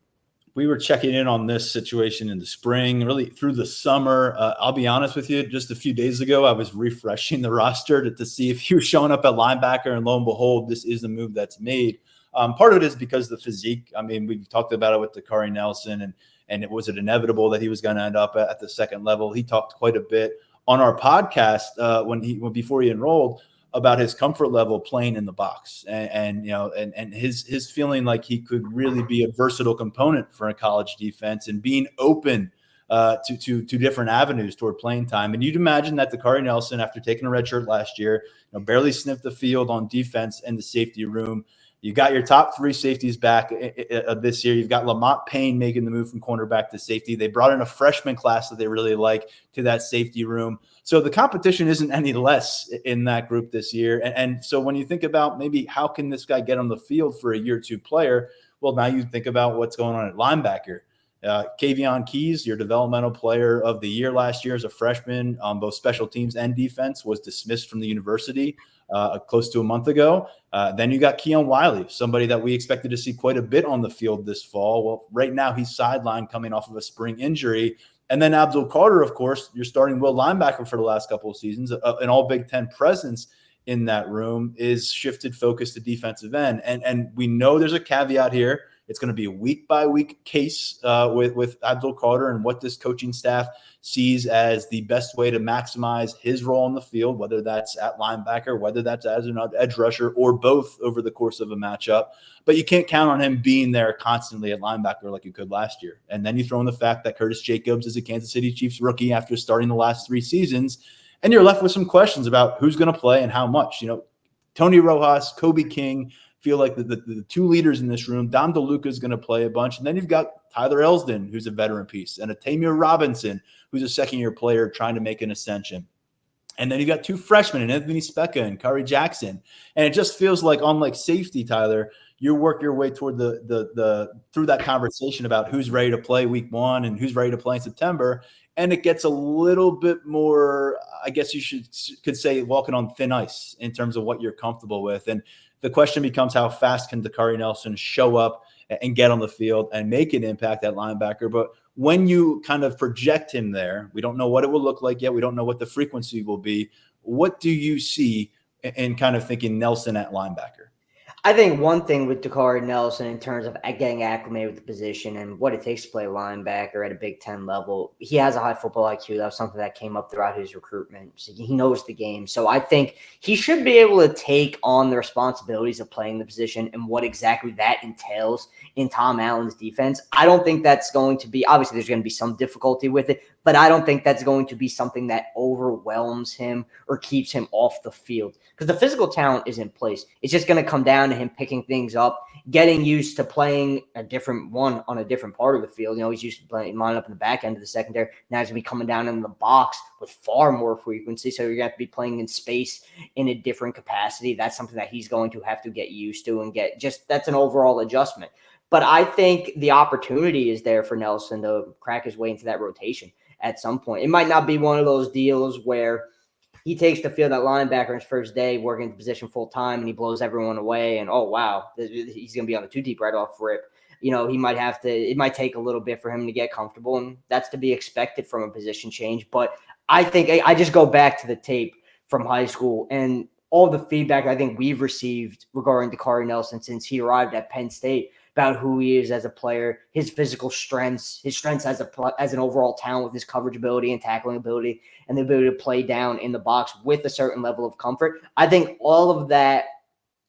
We were checking in on this situation in the spring, really through the summer. I'll be honest with you, just a few days ago, I was refreshing the roster to see if he was showing up at linebacker, and lo and behold, this is the move that's made. Part of it is because of the physique. I mean, we've talked about it with Takari Nelson, and it was inevitable that he was going to end up at the second level. He talked quite a bit on our podcast before he enrolled about his comfort level playing in the box and his feeling like he could really be a versatile component for a college defense and being open to different avenues toward playing time. And you'd imagine that Takari Nelson, after taking a red shirt last year, barely sniffed the field on defense in the safety room. You got your top three safeties back this year. You've got Lamont Payne making the move from cornerback to safety. They brought in a freshman class that they really like to that safety room. So the competition isn't any less in that group this year. And so when you think about maybe how can this guy get on the field for a year two player, well, now you think about what's going on at linebacker. Kavion Keys, your developmental player of the year last year as a freshman on both special teams and defense, was dismissed from the university close to a month ago. Then you got Keon Wiley, somebody that we expected to see quite a bit on the field this fall. Well, right now he's sidelined coming off of a spring injury. And then Abdul Carter, of course, you're starting will linebacker for the last couple of seasons, an all Big Ten presence in that room, is shifted focus to defensive end. And we know there's a caveat here. It's going to be a week-by-week case with Abdul Carter and what this coaching staff sees as the best way to maximize his role on the field, whether that's at linebacker, whether that's as an edge rusher, or both over the course of a matchup. But you can't count on him being there constantly at linebacker like you could last year. And then you throw in the fact that Curtis Jacobs is a Kansas City Chiefs rookie after starting the last 3 seasons, and you're left with some questions about who's going to play and how much. Tony Rojas, Kobe King feel like the two leaders in this room. Dom DeLuca is going to play a bunch. And then you've got Tyler Elsdon, who's a veteran piece, and a Tamir Robinson, who's a second-year player trying to make an ascension. And then you've got 2 freshmen, and Anthony Specca and Kari Jackson. And it just feels like, unlike safety, Tyler, you work your way toward through that conversation about who's ready to play week 1 and who's ready to play in September. and it gets a little bit more, I guess you could say, walking on thin ice in terms of what you're comfortable with. And the question becomes, how fast can Dakari Nelson show up and get on the field and make an impact at linebacker? But when you kind of project him there, we don't know what it will look like yet. We don't know what the frequency will be. What do you see in kind of thinking Nelson at linebacker? I think one thing with Dakari Nelson in terms of getting acclimated with the position and what it takes to play linebacker at a Big Ten level, he has a high football IQ. That was something that came up throughout his recruitment. So he knows the game. So I think he should be able to take on the responsibilities of playing the position and what exactly that entails in Tom Allen's defense. I don't think that's going to be, obviously there's going to be some difficulty with it, but I don't think that's going to be something that overwhelms him or keeps him off the field, because the physical talent is in place. It's just going to come down to him picking things up, getting used to playing a different one on a different part of the field. You know, he's used to playing line up in the back end of the secondary. Now he's going to be coming down in the box with far more frequency. So you're going to have to be playing in space in a different capacity. That's something that he's going to have to get used to and that's an overall adjustment. But I think the opportunity is there for Nelson to crack his way into that rotation at some point. It might not be one of those deals where he takes the field at linebacker his first day, working the position full time, and he blows everyone away. And, oh, wow, he's going to be on the two deep right off rip. You know, it might take a little bit for him to get comfortable, and that's to be expected from a position change. But I think I just go back to the tape from high school and all the feedback I think we've received regarding Dakari Nelson since he arrived at Penn State about who he is as a player, his physical strengths, his strengths as an overall talent with his coverage ability and tackling ability and the ability to play down in the box with a certain level of comfort. I think all of that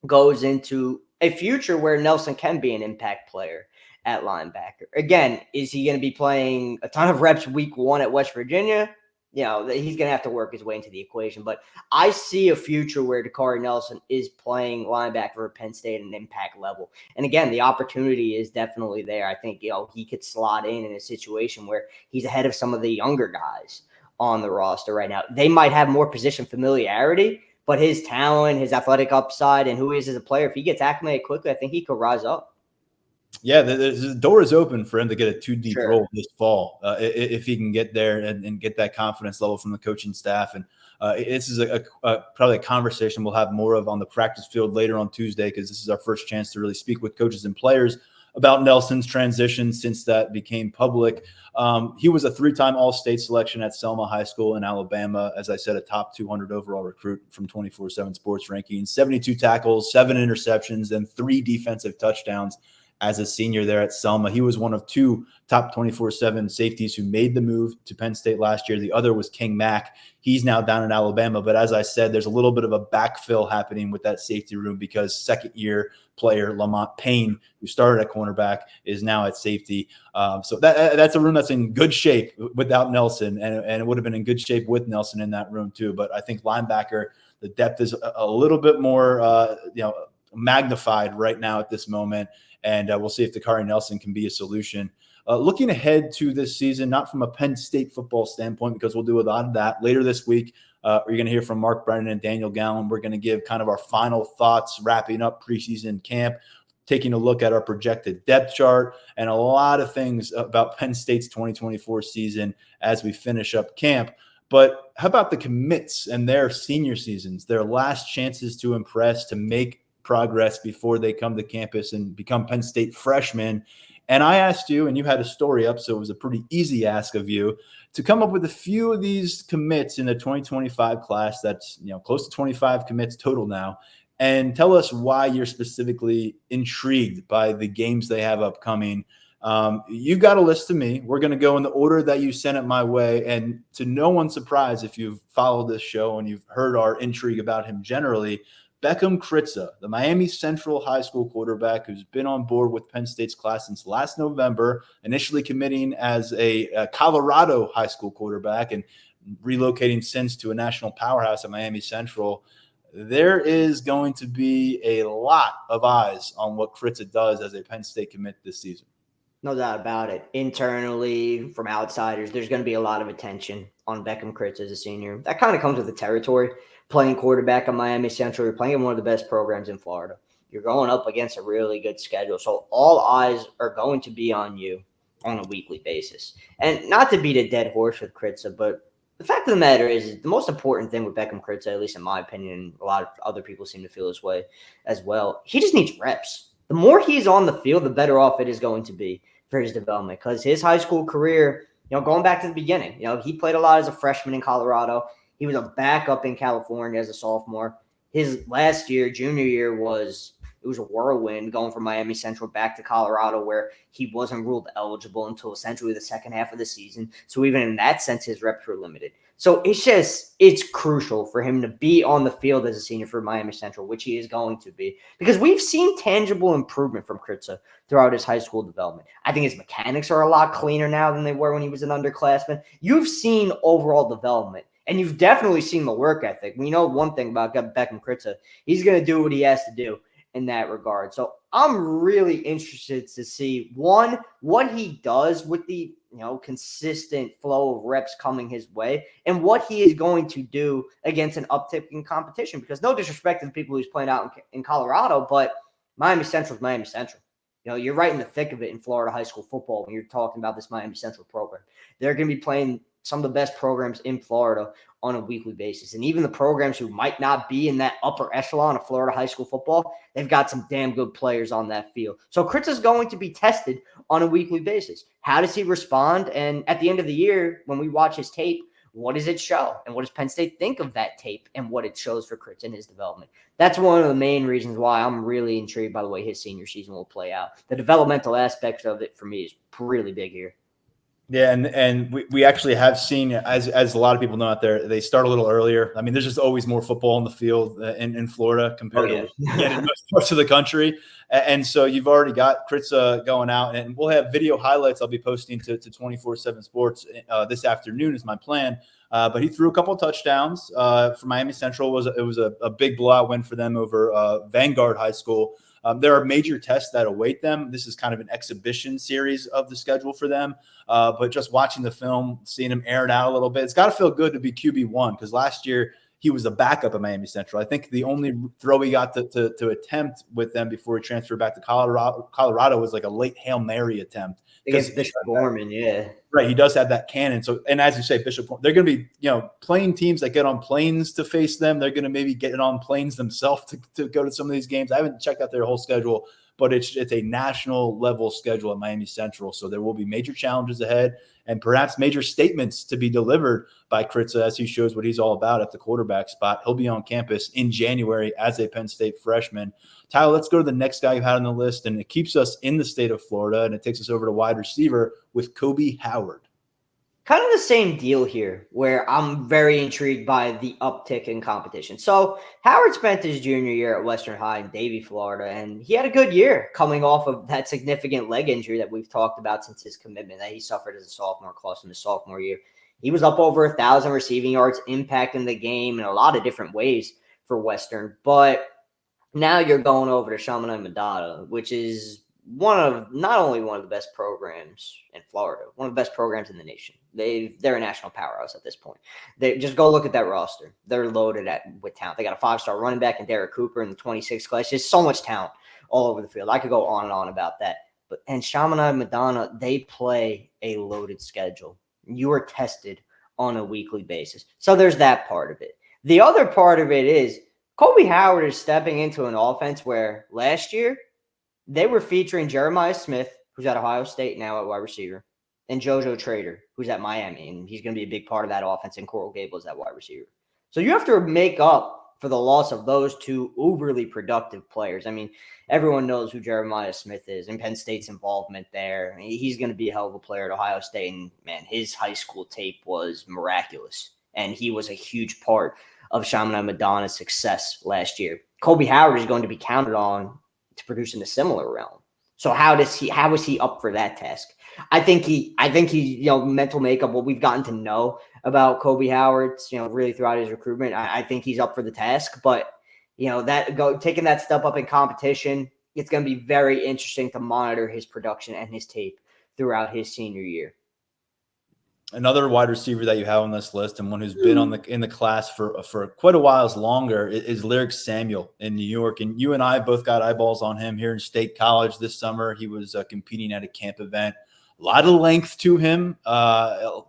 goes into a future where Nelson can be an impact player at linebacker. Again, is he going to be playing a ton of reps week one at West Virginia? You know, he's going to have to work his way into the equation. But I see a future where Dakari Nelson is playing linebacker at Penn State at an impact level. And again, the opportunity is definitely there. I think, you know, he could slot in a situation where he's ahead of some of the younger guys on the roster right now. They might have more position familiarity, but his talent, his athletic upside, and who he is as a player, if he gets acclimated quickly, I think he could rise up. Yeah, the door is open for him to get a two-deep role this fall if he can get there and get that confidence level from the coaching staff. And this is probably a conversation we'll have more of on the practice field later on Tuesday, because this is our first chance to really speak with coaches and players about Nelson's transition since that became public. He was a 3-time All-State selection at Selma High School in Alabama. As I said, a top 200 overall recruit from 24/7 Sports rankings, 72 tackles, 7 interceptions, and 3 defensive touchdowns as a senior there at Selma. He was one of 2 top 24/7 safeties who made the move to Penn State last year. The other was King Mack. He's now down in Alabama. But as I said, there's a little bit of a backfill happening with that safety room because second-year player Lamont Payne, who started at cornerback, is now at safety. So that's a room that's in good shape without Nelson, and it would have been in good shape with Nelson in that room too. But I think linebacker, the depth is a little bit more magnified right now at this moment. And we'll see if Dakari Nelson can be a solution. Looking ahead to this season, not from a Penn State football standpoint, because we'll do a lot of that later this week. You're going to hear from Mark Brennan and Daniel Gallen. We're going to give kind of our final thoughts, wrapping up preseason camp, taking a look at our projected depth chart, and a lot of things about Penn State's 2024 season as we finish up camp. But how about the commits and their senior seasons, their last chances to impress, to make progress before they come to campus and become Penn State freshmen? And I asked you, and you had a story up, so it was a pretty easy ask of you to come up with a few of these commits in the 2025 class. That's close to 25 commits total now, and tell us why you're specifically intrigued by the games they have upcoming. You got a list to me. We're going to go in the order that you sent it my way, and to no one's surprise, if you've followed this show and you've heard our intrigue about him generally, Beckham Kritza, the Miami Central High School quarterback who's been on board with Penn State's class since last November, initially committing as a Colorado high school quarterback and relocating since to a national powerhouse at Miami Central. There is going to be a lot of eyes on what Kritza does as a Penn State commit this season. No doubt about it. Internally, from outsiders, there's going to be a lot of attention on Beckham Kritza as a senior. That kind of comes with the territory. Playing quarterback at Miami Central, you're playing in one of the best programs in Florida. You're going up against a really good schedule. So all eyes are going to be on you on a weekly basis. And not to beat a dead horse with Kritza, but the fact of the matter is the most important thing with Beckham Kritza, at least in my opinion, and a lot of other people seem to feel this way as well, he just needs reps. The more he's on the field, the better off it is going to be for his development, because his high school career, going back to the beginning, he played a lot as a freshman in Colorado. He was a backup in California as a sophomore. His last year, junior year, it was a whirlwind going from Miami Central back to Colorado, where he wasn't ruled eligible until essentially the second half of the season. So even in that sense, his reps were limited. So it's crucial for him to be on the field as a senior for Miami Central, which he is going to be, because we've seen tangible improvement from Kritza throughout his high school development. I think his mechanics are a lot cleaner now than they were when he was an underclassman. You've seen overall development, and you've definitely seen the work ethic. We know one thing about Beckham Kritza. He's going to do what he has to do in that regard. So I'm really interested to see, one, what he does with the consistent flow of reps coming his way, and what he is going to do against an uptick in competition. Because no disrespect to the people he's playing out in Colorado, but Miami Central is Miami Central. You're right in the thick of it in Florida high school football when you're talking about this Miami Central program. They're going to be playing some of the best programs in Florida on a weekly basis. And even the programs who might not be in that upper echelon of Florida high school football, they've got some damn good players on that field. So Kritz is going to be tested on a weekly basis. How does he respond? And at the end of the year, when we watch his tape, what does it show? And what does Penn State think of that tape and what it shows for Kritz in his development? That's one of the main reasons why I'm really intrigued by the way his senior season will play out. The developmental aspect of it for me is really big here. Yeah, and we actually have seen, as a lot of people know out there, they start a little earlier. I mean, there's just always more football on the field in Florida compared to in most parts of the country. And so you've already got Kritza going out, and we'll have video highlights I'll be posting to 24/7 Sports this afternoon is my plan. But he threw a couple of touchdowns for Miami Central. It was a big blowout win for them over Vanguard High School. There are major tests that await them. This is kind of an exhibition series of the schedule for them. But just watching the film, seeing him air it out a little bit, it's got to feel good to be QB1, because last year he was a backup at Miami Central. I think the only throw he got to attempt with them before he transferred back to Colorado was like a late Hail Mary attempt. Against Bishop Gorman, yeah. Right, he does have that cannon. So, and as you say, Bishop, they're going to be, playing teams that get on planes to face them. They're going to maybe get on planes themselves to go to some of these games. I haven't checked out their whole schedule, but it's a national level schedule at Miami Central. So there will be major challenges ahead, and perhaps major statements to be delivered by Kritza as he shows what he's all about at the quarterback spot. He'll be on campus in January as a Penn State freshman. Tyler, let's go to the next guy you had on the list, and it keeps us in the state of Florida, and it takes us over to wide receiver with Kobe Howard. Kind of the same deal here, where I'm very intrigued by the uptick in competition. So Howard spent his junior year at Western High in Davie, Florida, and he had a good year coming off of that significant leg injury that we've talked about since his commitment that he suffered as a sophomore, cost him his sophomore year. He was up over 1,000 receiving yards, impacting the game in a lot of different ways for Western. But now you're going over to Chaminade Madonna, which is not only one of the best programs in Florida, one of the best programs in the nation. They're a national powerhouse at this point. They just go look at that roster. They're loaded with talent. They got a 5-star running back in Derek Cooper in the 26th class. Just so much talent all over the field. I could go on and on about that. And Chaminade Madonna, they play a loaded schedule. You are tested on a weekly basis. So there's that part of it. The other part of it is Kobe Howard is stepping into an offense where last year they were featuring Jeremiah Smith, who's at Ohio State now at wide receiver, and JoJo Trader, who's at Miami, and he's going to be a big part of that offense, and Coral Gables at wide receiver. So you have to make up for the loss of those two uberly productive players. I mean, everyone knows who Jeremiah Smith is and Penn State's involvement there. I mean, he's going to be a hell of a player at Ohio State, and, man, his high school tape was miraculous, and he was a huge part of Chaminade Madonna's success last year. Kobe Howard is going to be counted on to produce in a similar realm. So how is he up for that task? I think he mental makeup, what we've gotten to know about Kobe Howard, really throughout his recruitment, I think he's up for the task. But taking that step up in competition, it's going to be very interesting to monitor his production and his tape throughout his senior year. Another wide receiver that you have on this list, and one who's been in the class for quite a while longer, is Lyric Samuel in New York. And you and I both got eyeballs on him here in State College this summer. He was competing at a camp event A lot of length to him,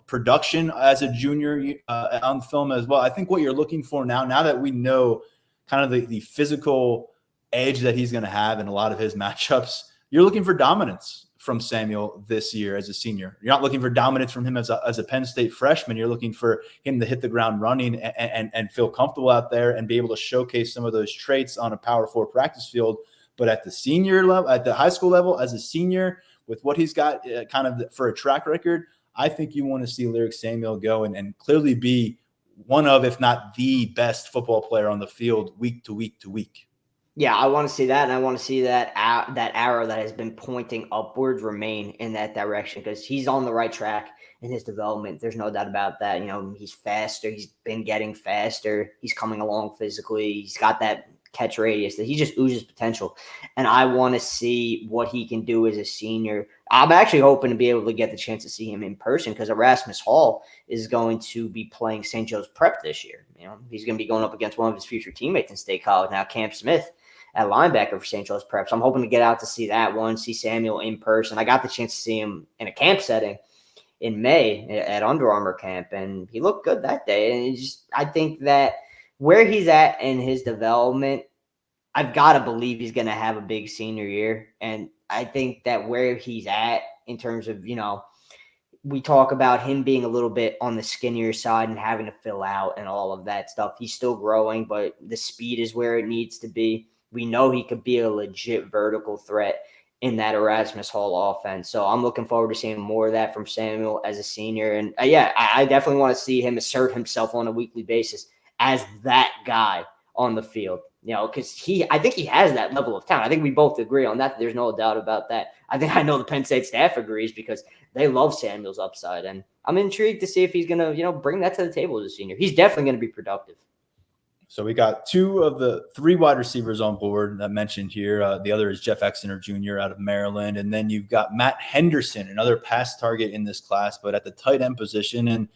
production as a junior on film as well. I think what you're looking for now that we know kind of the physical edge that he's going to have in a lot of his matchups, you're looking for dominance from Samuel this year as a senior. You're not looking for dominance from him as a Penn State freshman. You're looking for him to hit the ground running and feel comfortable out there and be able to showcase some of those traits on a Power 4 practice field. But at the senior level, at the high school level, as a senior, with what he's got kind of for a track record, I think you want to see Lyric Samuel go and clearly be one of, if not the best football player on the field week to week to week. Yeah, I want to see that, and I want to see that arrow that has been pointing upwards remain in that direction, because he's on the right track in his development. There's no doubt about that. He's faster. He's been getting faster. He's coming along physically. He's got that catch radius that he just oozes potential, and I want to see what he can do as a senior. I'm actually hoping to be able to get the chance to see him in person, because Erasmus Hall is going to be playing St. Joe's Prep this year. He's going to be going up against one of his future teammates in State College now, Cam Smith, at linebacker for St. Joe's Prep. So I'm hoping to get out to see that one, see Samuel in person. I got the chance to see him in a camp setting in May at Under Armour camp, and he looked good that day. And I think that where he's at in his development, I've got to believe he's going to have a big senior year. And I think that where he's at in terms of, we talk about him being a little bit on the skinnier side and having to fill out and all of that stuff. He's still growing, but the speed is where it needs to be. We know he could be a legit vertical threat in that Erasmus Hall offense. So I'm looking forward to seeing more of that from Samuel as a senior. And I definitely want to see him assert himself on a weekly basis as that guy on the field, because I think he has that level of talent. I think we both agree on that. There's no doubt about that. I know the Penn State staff agrees, because they love Samuel's upside. And I'm intrigued to see if he's going to, bring that to the table as a senior. He's definitely going to be productive. So we got 2 of the 3 wide receivers on board that I mentioned here. The other is Jeff Exeter Jr. out of Maryland. And then you've got Matt Henderson, another pass target in this class, but at the tight end position. And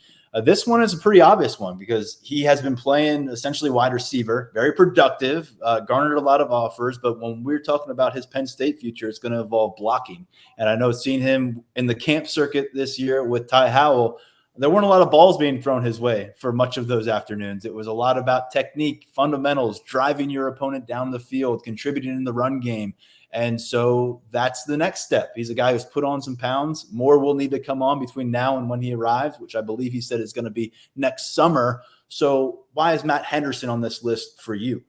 this one is a pretty obvious one, because he has been playing essentially wide receiver, very productive, garnered a lot of offers. But when we're talking about his Penn State future, it's going to involve blocking. And I know seeing him in the camp circuit this year with Ty Howell, there weren't a lot of balls being thrown his way for much of those afternoons. It was a lot about technique, fundamentals, driving your opponent down the field, contributing in the run game. And so that's the next step. He's a guy who's put on some pounds. More will need to come on between now and when he arrives, which I believe he said is going to be next summer. So why is Matt Henderson on this list for you?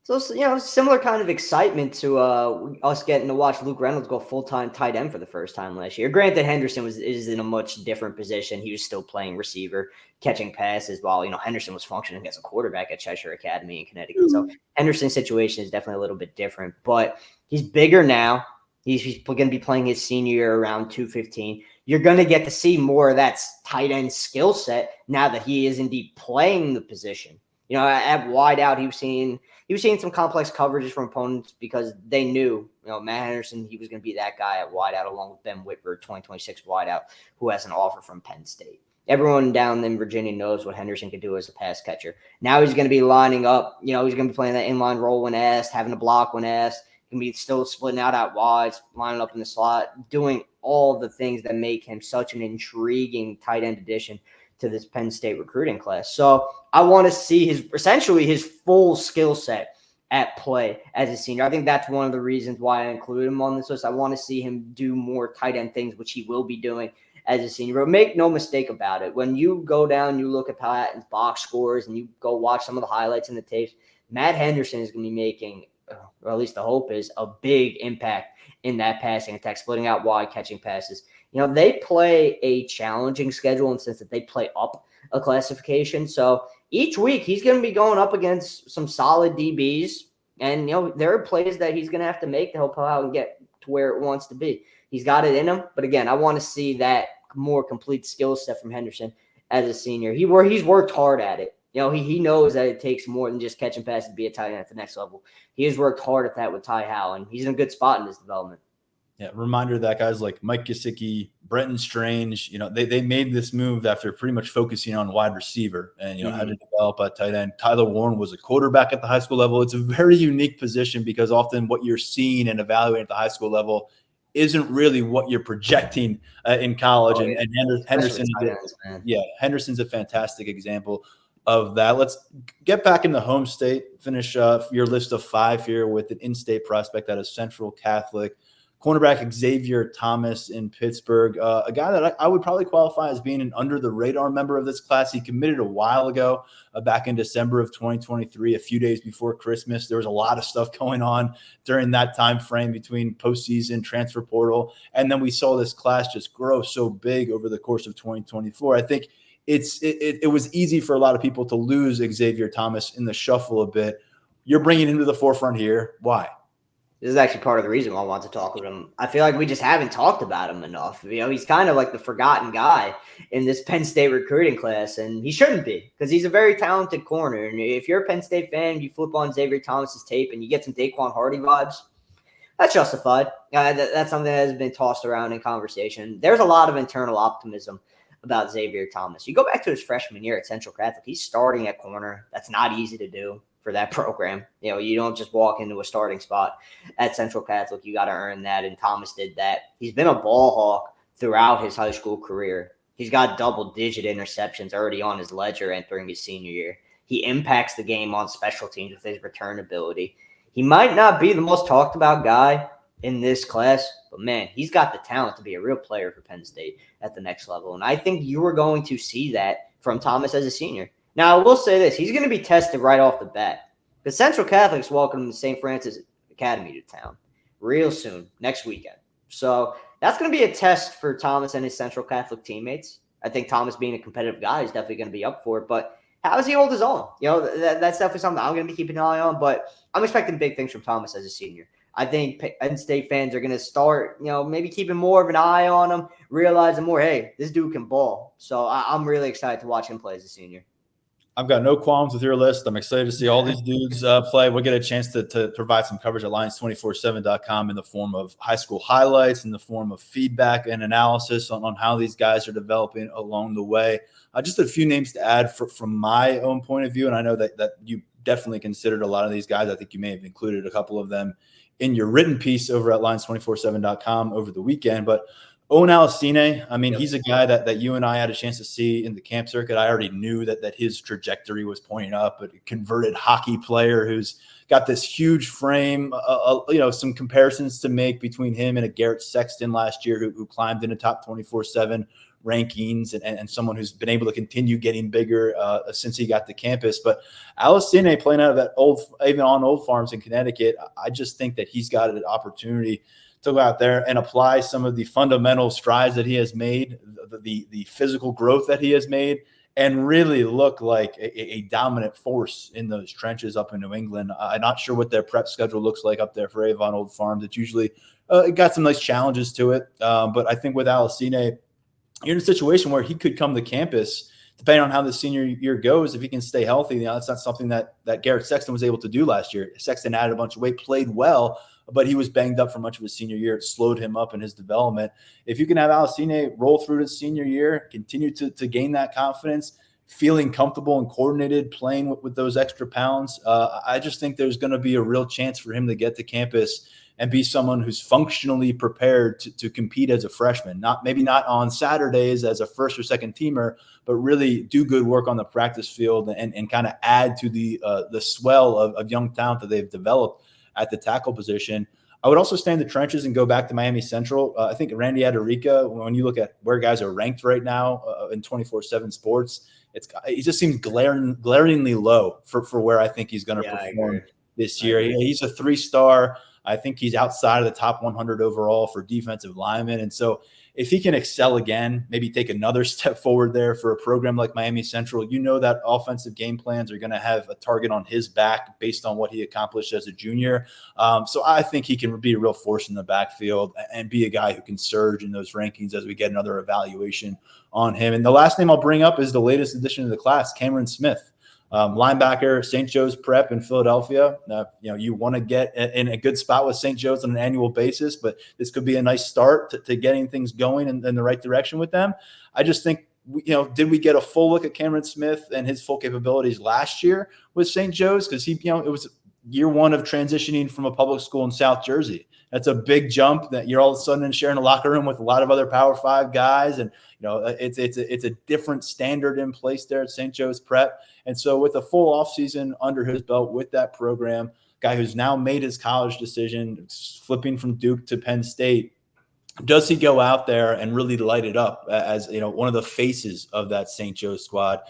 So, similar kind of excitement to us getting to watch Luke Reynolds go full-time tight end for the first time last year. Granted, Henderson is in a much different position. He was still playing receiver, catching passes, while, Henderson was functioning as a quarterback at Cheshire Academy in Connecticut. So Henderson's situation is definitely a little bit different, but he's bigger now. He's going to be playing his senior year around 215. You're going to get to see more of that tight end skill set now that he is indeed playing the position. At wide out, he was seeing some complex coverages from opponents, because they knew, Matt Henderson, he was going to be that guy at wide out, along with Ben Whitford, 2026 wide out, who has an offer from Penn State. Everyone down in Virginia knows what Henderson can do as a pass catcher. Now he's going to be lining up. He's going to be playing that inline roll when asked, having to block when asked. He can be still splitting out wide, lining up in the slot, doing all the things that make him such an intriguing tight end addition to this Penn State recruiting class. So I want to see his full skill set at play as a senior. I think that's one of the reasons why I included him on this list. I want to see him do more tight end things, which he will be doing as a senior. But make no mistake about it. When you go down, you look at Patton's box scores, and you go watch some of the highlights and the tapes, Matt Henderson is going to be making, or at least the hope is, a big impact in that passing attack, splitting out wide, catching passes. They play a challenging schedule in the sense that they play up a classification. So each week he's going to be going up against some solid DBs. And, there are plays that he's going to have to make to help out and get to where it wants to be. He's got it in him. But again, I want to see that more complete skill set from Henderson as a senior. He's worked hard at it. He knows that it takes more than just catching passes to be a tight end at the next level. He has worked hard at that with Ty Howell, and he's in a good spot in his development. Yeah, reminder that guys like Mike Gesicki, Brenton Strange, they made this move after pretty much focusing on wide receiver and, how to develop a tight end. Tyler Warren was a quarterback at the high school level. It's a very unique position, because often what you're seeing and evaluating at the high school level isn't really what you're projecting in college. Oh, yeah. And Henderson, Henderson's a fantastic example of that. Let's get back in the home state, finish your list of 5 here with an in-state prospect out of Central Catholic. Cornerback Xavier Thomas in Pittsburgh, a guy that I would probably qualify as being an under-the-radar member of this class. He committed a while ago, back in December of 2023, a few days before Christmas. There was a lot of stuff going on during that time frame between postseason, transfer portal, and then we saw this class just grow so big over the course of 2024. I think it was easy for a lot of people to lose Xavier Thomas in the shuffle a bit. You're bringing him to the forefront here. Why? This is actually part of the reason why I want to talk with him. I feel like we just haven't talked about him enough. He's kind of like the forgotten guy in this Penn State recruiting class, and he shouldn't be because he's a very talented corner. And if you're a Penn State fan, you flip on Xavier Thomas's tape and you get some Daquan Hardy vibes, that's justified. That's something that has been tossed around in conversation. There's a lot of internal optimism about Xavier Thomas. You go back to his freshman year at Central Catholic, he's starting at corner. That's not easy to do for that program. You don't just walk into a starting spot at Central Catholic. You got to earn that, and Thomas did that. He's been a ball hawk throughout his high school career. He's got double-digit interceptions already on his ledger entering his senior year. He impacts the game on special teams with his return ability. He might not be the most talked about guy in this class, but man, he's got the talent to be a real player for Penn State at the next level. And I think you are going to see that from Thomas as a senior. Now, I will say this. He's going to be tested right off the bat. The Central Catholics welcome the St. Francis Academy to town real soon, next weekend. So that's going to be a test for Thomas and his Central Catholic teammates. I think Thomas, being a competitive guy, is definitely going to be up for it. But how does he hold his own? That's definitely something I'm going to be keeping an eye on. But I'm expecting big things from Thomas as a senior. I think Penn State fans are going to start, maybe keeping more of an eye on him, realizing more, hey, this dude can ball. So I'm really excited to watch him play as a senior. I've got no qualms with your list. I'm excited to see all these dudes play. We'll get a chance to provide some coverage at Lions247.com in the form of high school highlights, in the form of feedback and analysis on how these guys are developing along the way. Just a few names to add from my own point of view, and I know that you definitely considered a lot of these guys. I think you may have included a couple of them in your written piece over at Lions247.com over the weekend, but Owen Alicine, he's a guy that you and I had a chance to see in the camp circuit. I already knew that his trajectory was pointing up, but a converted hockey player who's got this huge frame, some comparisons to make between him and a Garrett Sexton last year who climbed into top 24/7 rankings and someone who's been able to continue getting bigger since he got to campus. But Alicine playing out of that even on Old Farms in Connecticut, I just think that he's got an opportunity to go out there and apply some of the fundamental strides that he has made, the physical growth that he has made, and really look like a dominant force in those trenches up in New England. I'm not sure what their prep schedule looks like up there for Avon Old Farms. It's usually got some nice challenges to it. But I think with Alicine, you're in a situation where he could come to campus, depending on how the senior year goes. If he can stay healthy, that's not something that Garrett Sexton was able to do last year. Sexton added a bunch of weight, played well, but he was banged up for much of his senior year. It slowed him up in his development. If you can have Alicine roll through his senior year, continue to gain that confidence, feeling comfortable and coordinated, playing with those extra pounds, I just think there's going to be a real chance for him to get to campus and be someone who's functionally prepared to compete as a freshman. Maybe not on Saturdays as a first or second teamer, but really do good work on the practice field and kind of add to the swell of young talent that they've developed at the tackle position. I would also stay in the trenches and go back to Miami Central. I think Randy Adarica, when you look at where guys are ranked right now in 24/7 sports, he just seems glaringly low for where I think he's going to perform this year. He's a 3-star. I think he's outside of the top 100 overall for defensive linemen. And so if he can excel again, maybe take another step forward there for a program like Miami Central, that offensive game plans are going to have a target on his back based on what he accomplished as a junior. So I think he can be a real force in the backfield and be a guy who can surge in those rankings as we get another evaluation on him. And the last name I'll bring up is the latest addition to the class, Cameron Smith. Linebacker, St. Joe's Prep in Philadelphia. You want to get in a good spot with St. Joe's on an annual basis, but this could be a nice start to getting things going in the right direction with them. I just think, did we get a full look at Cameron Smith and his full capabilities last year with St. Joe's? Because it was year one of transitioning from a public school in South Jersey. That's a big jump that you're all of a sudden sharing a locker room with a lot of other Power 5 guys. And, it's a different standard in place there at St. Joe's Prep. And so with a full offseason under his belt with that program, guy who's now made his college decision, flipping from Duke to Penn State, does he go out there and really light it up as one of the faces of that St. Joe's squad?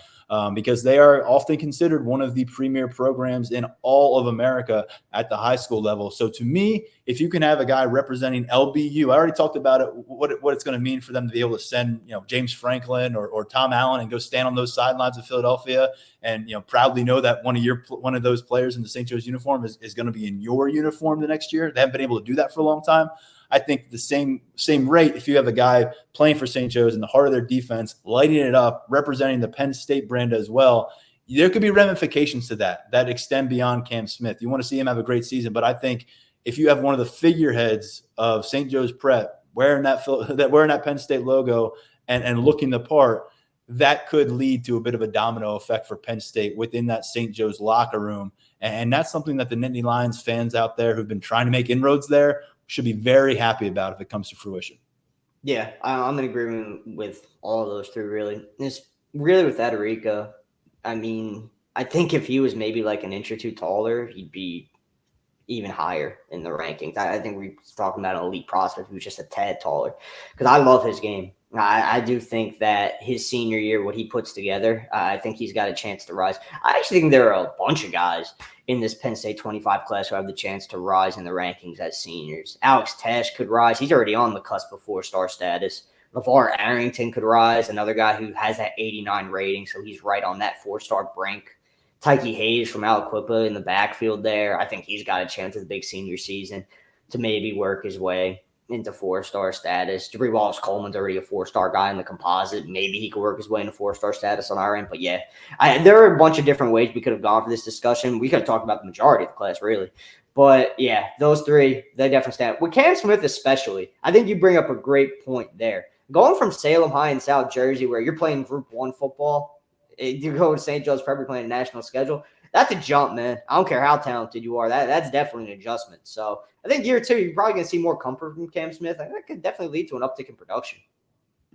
Because they are often considered one of the premier programs in all of America at the high school level. So to me, if you can have a guy representing LBU, I already talked about it, what it's going to mean for them to be able to send, James Franklin or Tom Allen and go stand on those sidelines of Philadelphia and, proudly know that one of those players in the St. Joe's uniform is going to be in your uniform the next year. They haven't been able to do that for a long time. I think the same rate, if you have a guy playing for St. Joe's in the heart of their defense, lighting it up, representing the Penn State brand as well, there could be ramifications to that extend beyond Cam Smith. You want to see him have a great season, but I think if you have one of the figureheads of St. Joe's Prep wearing that Penn State logo and looking the part, that could lead to a bit of a domino effect for Penn State within that St. Joe's locker room. And that's something that the Nittany Lions fans out there who've been trying to make inroads there should be very happy about if it comes to fruition. Yeah, I'm in agreement with all of those three, really. It's really with Aderica. I mean, I think if he was maybe like an inch or two taller, he'd be even higher in the rankings. I think we're talking about an elite prospect who's just a tad taller because I love his game. I do think that his senior year, what he puts together, I think he's got a chance to rise. I actually think there are a bunch of guys in this Penn State 25 class who have the chance to rise in the rankings as seniors. Alex Tesh could rise. He's already on the cusp of 4-star status. LeVar Arrington could rise, another guy who has that 89 rating, so he's right on that 4-star brink. Tyke Hayes from Aliquippa in the backfield there. I think he's got a chance at the big senior season to maybe work his way into 4-star status. Jabri Wallace-Coleman's already a 4-star guy in the composite. Maybe he could work his way into 4-star status on our end. But yeah, there are a bunch of different ways we could have gone for this discussion. We could have talked about the majority of the class, really. But yeah, those three, they definitely stand. With Cam Smith especially, I think you bring up a great point there. Going from Salem High in South Jersey, where you're playing Group 1 football, you go to St. Joe's Prep, you're playing a national schedule. That's a jump, man. I don't care how talented you are. That's definitely an adjustment. So I think year two, you're probably going to see more comfort from Cam Smith. I think that could definitely lead to an uptick in production.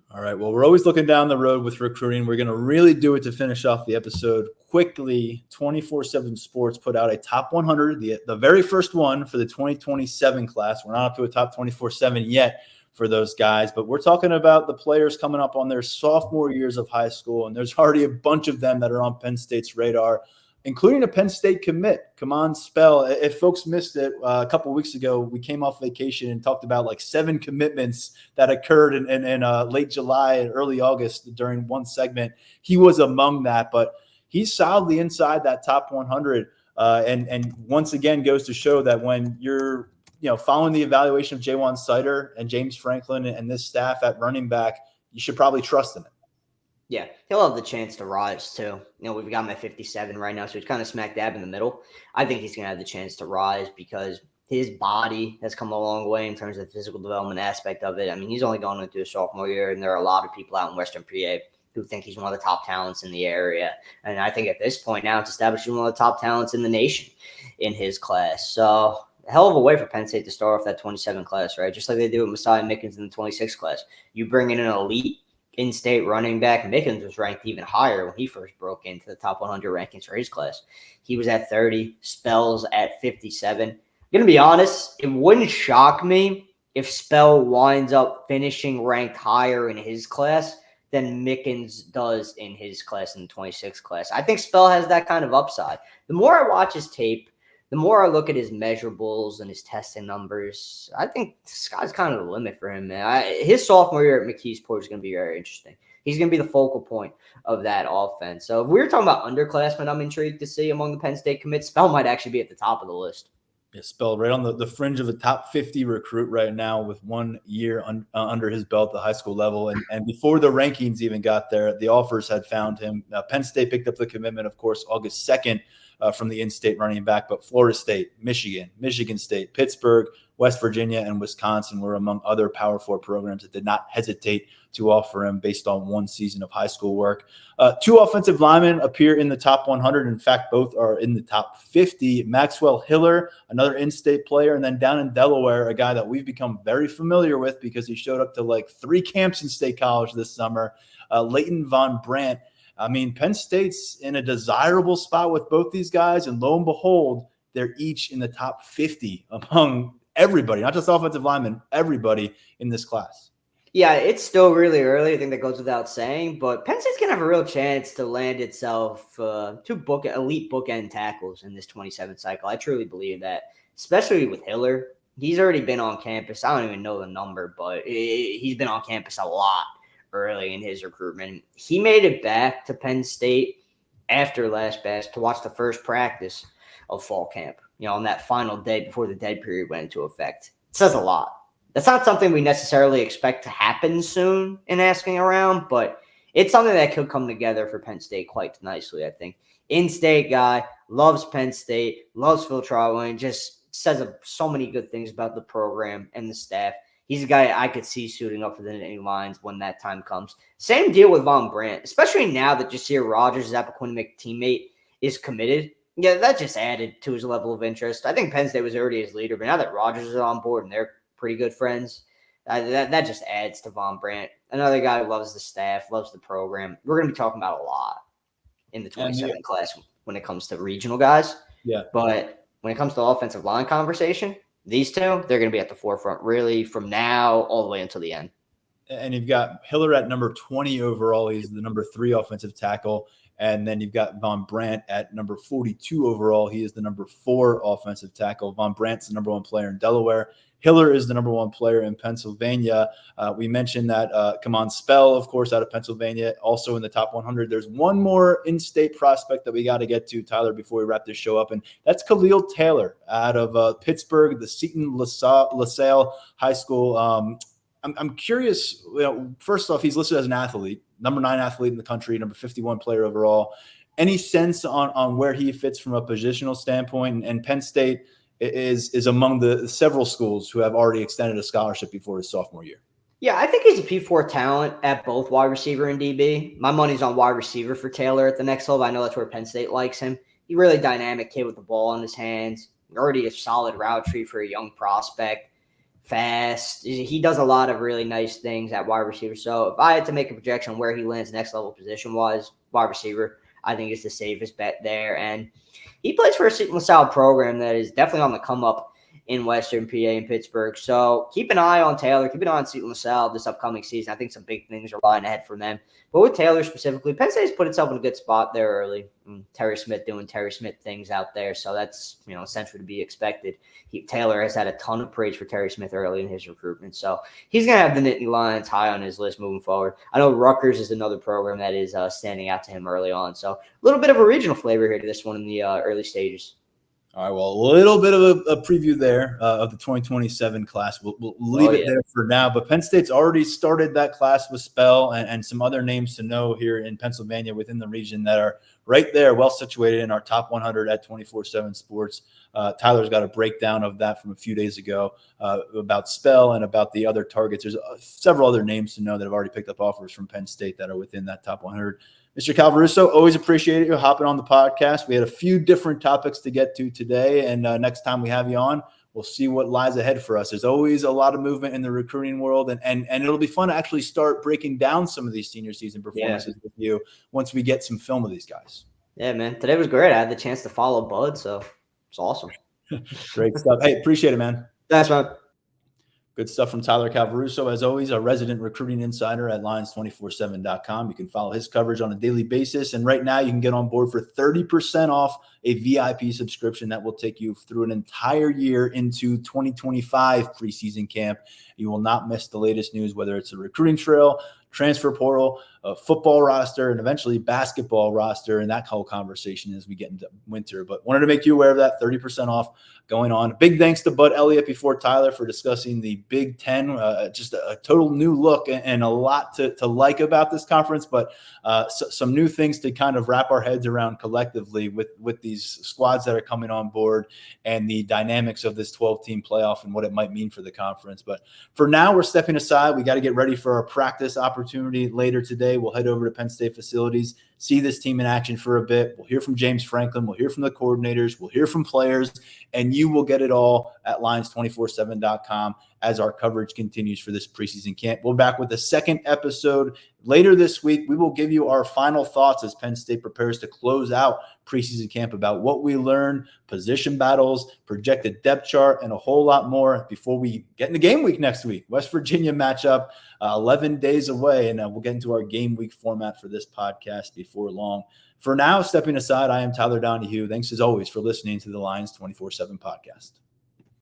All right. Well, we're always looking down the road with recruiting. We're going to really do it to finish off the episode quickly. 24/7 Sports put out a top 100, the very first one for the 2027 class. We're not up to a top 24/7 yet for those guys, but we're talking about the players coming up on their sophomore years of high school, and there's already a bunch of them that are on Penn State's radar, including a Penn State commit. Come on, Spell. If folks missed it, a couple of weeks ago, we came off vacation and talked about like 7 commitments that occurred in late July and early August during one segment. He was among that, but he's solidly inside that top 100. And once again goes to show that when you're following the evaluation of Jaywan Sider and James Franklin and this staff at running back, you should probably trust in it. Yeah, he'll have the chance to rise too. We've got him at 57 right now, so he's kind of smack dab in the middle. I think he's going to have the chance to rise because his body has come a long way in terms of the physical development aspect of it. I mean, he's only going into his sophomore year, and there are a lot of people out in Western PA who think he's one of the top talents in the area. And I think at this point now, it's establishing one of the top talents in the nation in his class. So a hell of a way for Penn State to start off that 27 class, right? Just like they do with Messiah Mickens in the 26 class. You bring in an elite in-state running back. Mickens was ranked even higher when he first broke into the top 100 rankings for his class. He was at 30, Spell's at 57. I'm going to be honest, it wouldn't shock me if Spell winds up finishing ranked higher in his class than Mickens does in his class in the 26 class. I think Spell has that kind of upside. The more I watch his tape, the more I look at his measurables and his testing numbers, I think the sky's kind of the limit for him, man. His sophomore year at McKeesport is going to be very interesting. He's going to be the focal point of that offense. So if we're talking about underclassmen, I'm intrigued to see among the Penn State commits, Spell might actually be at the top of the list. Yeah, Spell right on the fringe of the top 50 recruit right now with 1 year under his belt at the high school level. And before the rankings even got there, the offers had found him. Penn State picked up the commitment, of course, August 2nd. from the in-state running back, but Florida State, Michigan, Michigan State, Pittsburgh, West Virginia, and Wisconsin were among other Power 4 programs that did not hesitate to offer him based on one season of high school work. 2 offensive linemen appear in the top 100. In fact, both are in the top 50. Maxwell Hiller, another in-state player, and then down in Delaware, a guy that we've become very familiar with because he showed up to like 3 camps in State College this summer, Leighton Von Brandt. I mean, Penn State's in a desirable spot with both these guys, and lo and behold, they're each in the top 50 among everybody, not just offensive linemen, everybody in this class. Yeah, it's still really early. I think that goes without saying, but Penn State's going to have a real chance to land itself 2 elite bookend tackles in this 27th cycle. I truly believe that, especially with Hiller. He's already been on campus. I don't even know the number, but he's been on campus a lot early in his recruitment. He made it back to Penn State after last batch to watch the first practice of fall camp, on that final day before the dead period went into effect. It says a lot. That's not something we necessarily expect to happen soon in asking around, but it's something that could come together for Penn State quite nicely, I think. In-state guy, loves Penn State, loves Phil Trotwood, just says so many good things about the program and the staff. He's a guy I could see suiting up for the Nittany Lions when that time comes. Same deal with Von Brandt, especially now that Jasir Rogers, his Appaquiddick teammate, is committed. Yeah, that just added to his level of interest. I think Penn State was already his leader, but now that Rogers is on board and they're pretty good friends, that just adds to Von Brandt. Another guy who loves the staff, loves the program. We're going to be talking about a lot in the 27 class when it comes to regional guys. Yeah. But when it comes to offensive line conversation, these 2, they're going to be at the forefront really from now all the way until the end. And you've got Hiller at number 20 overall. He's the number 3 offensive tackle. And then you've got Von Brandt at number 42 overall. He is the number 4 offensive tackle. Von Brandt's the number 1 player in Delaware. Hiller is the number 1 player in Pennsylvania. We mentioned that Kamon Spell, of course, out of Pennsylvania, also in the top 100. There's one more in-state prospect that we got to get to, Tyler, before we wrap this show up, and that's Khalil Taylor out of Pittsburgh, the Seton LaSalle High School. I'm curious, first off, he's listed as an athlete, number 9 athlete in the country, number 51 player overall. Any sense on where he fits from a positional standpoint? And Penn State is among the several schools who have already extended a scholarship before his sophomore year. Yeah, I think he's a P4 talent at both wide receiver and DB. My money's on wide receiver for Taylor at the next level. I know that's where Penn State likes him. He's really dynamic kid with the ball in his hands. Already a solid route tree for a young prospect. Fast. He does a lot of really nice things at wide receiver. So if I had to make a projection on where he lands next level position-wise, wide receiver, I think it's the safest bet there. And he plays for a Seton LaSalle program that is definitely on the come up in Western PA and Pittsburgh. So keep an eye on Taylor. Keep an eye on Seton LaSalle this upcoming season. I think some big things are lying ahead for them. But with Taylor specifically, Penn State's put itself in a good spot there early. Terry Smith doing Terry Smith things out there. So that's, essentially to be expected. Taylor has had a ton of praise for Terry Smith early in his recruitment. So he's going to have the Nittany Lions high on his list moving forward. I know Rutgers is another program that is standing out to him early on. So a little bit of a regional flavor here to this one in the early stages. All right, well, a little bit of a preview there of the 2027 class. We'll leave it there for now. But Penn State's already started that class with Spell and some other names to know here in Pennsylvania within the region that are right there, well situated in our top 100 at 24/7 Sports. Tyler's got a breakdown of that from a few days ago about Spell and about the other targets. There's several other names to know that have already picked up offers from Penn State that are within that top 100. Mr. Calvaruso, always appreciate you hopping on the podcast. We had a few different topics to get to today, and next time we have you on, we'll see what lies ahead for us. There's always a lot of movement in the recruiting world, and it'll be fun to actually start breaking down some of these senior season performances with you once we get some film of these guys. Yeah, man. Today was great. I had the chance to follow Bud, so it's awesome. Great stuff. Hey, appreciate it, man. Thanks, man. Good stuff from Tyler Calvaruso, as always, a resident recruiting insider at Lions247.com. You can follow his coverage on a daily basis. And right now you can get on board for 30% off a VIP subscription that will take you through an entire year into 2025 preseason camp. You will not miss the latest news, whether it's a recruiting trail, transfer portal, football roster and eventually basketball roster and that whole conversation as we get into winter. But wanted to make you aware of that. 30% off going on. Big thanks to Bud Elliott before Tyler for discussing the Big Ten. Just a total new look and a lot to like about this conference, but some new things to kind of wrap our heads around collectively with these squads that are coming on board and the dynamics of this 12-team playoff and what it might mean for the conference. But for now, we're stepping aside. We got to get ready for our practice opportunity later today. We'll head over to Penn State facilities, see this team in action for a bit. We'll hear from James Franklin. We'll hear from the coordinators. We'll hear from players, and you will get it all at Lions247.com as our coverage continues for this preseason camp. We're back with a second episode later this week. We will give you our final thoughts as Penn State prepares to close out preseason camp about what we learned, position battles, projected depth chart, and a whole lot more before we get into game week next week. West Virginia matchup, 11 days away, and we'll get into our game week format for this podcast before long. For now, stepping aside, I am Tyler Donahue. Thanks as always for listening to the Lions 24/7 podcast.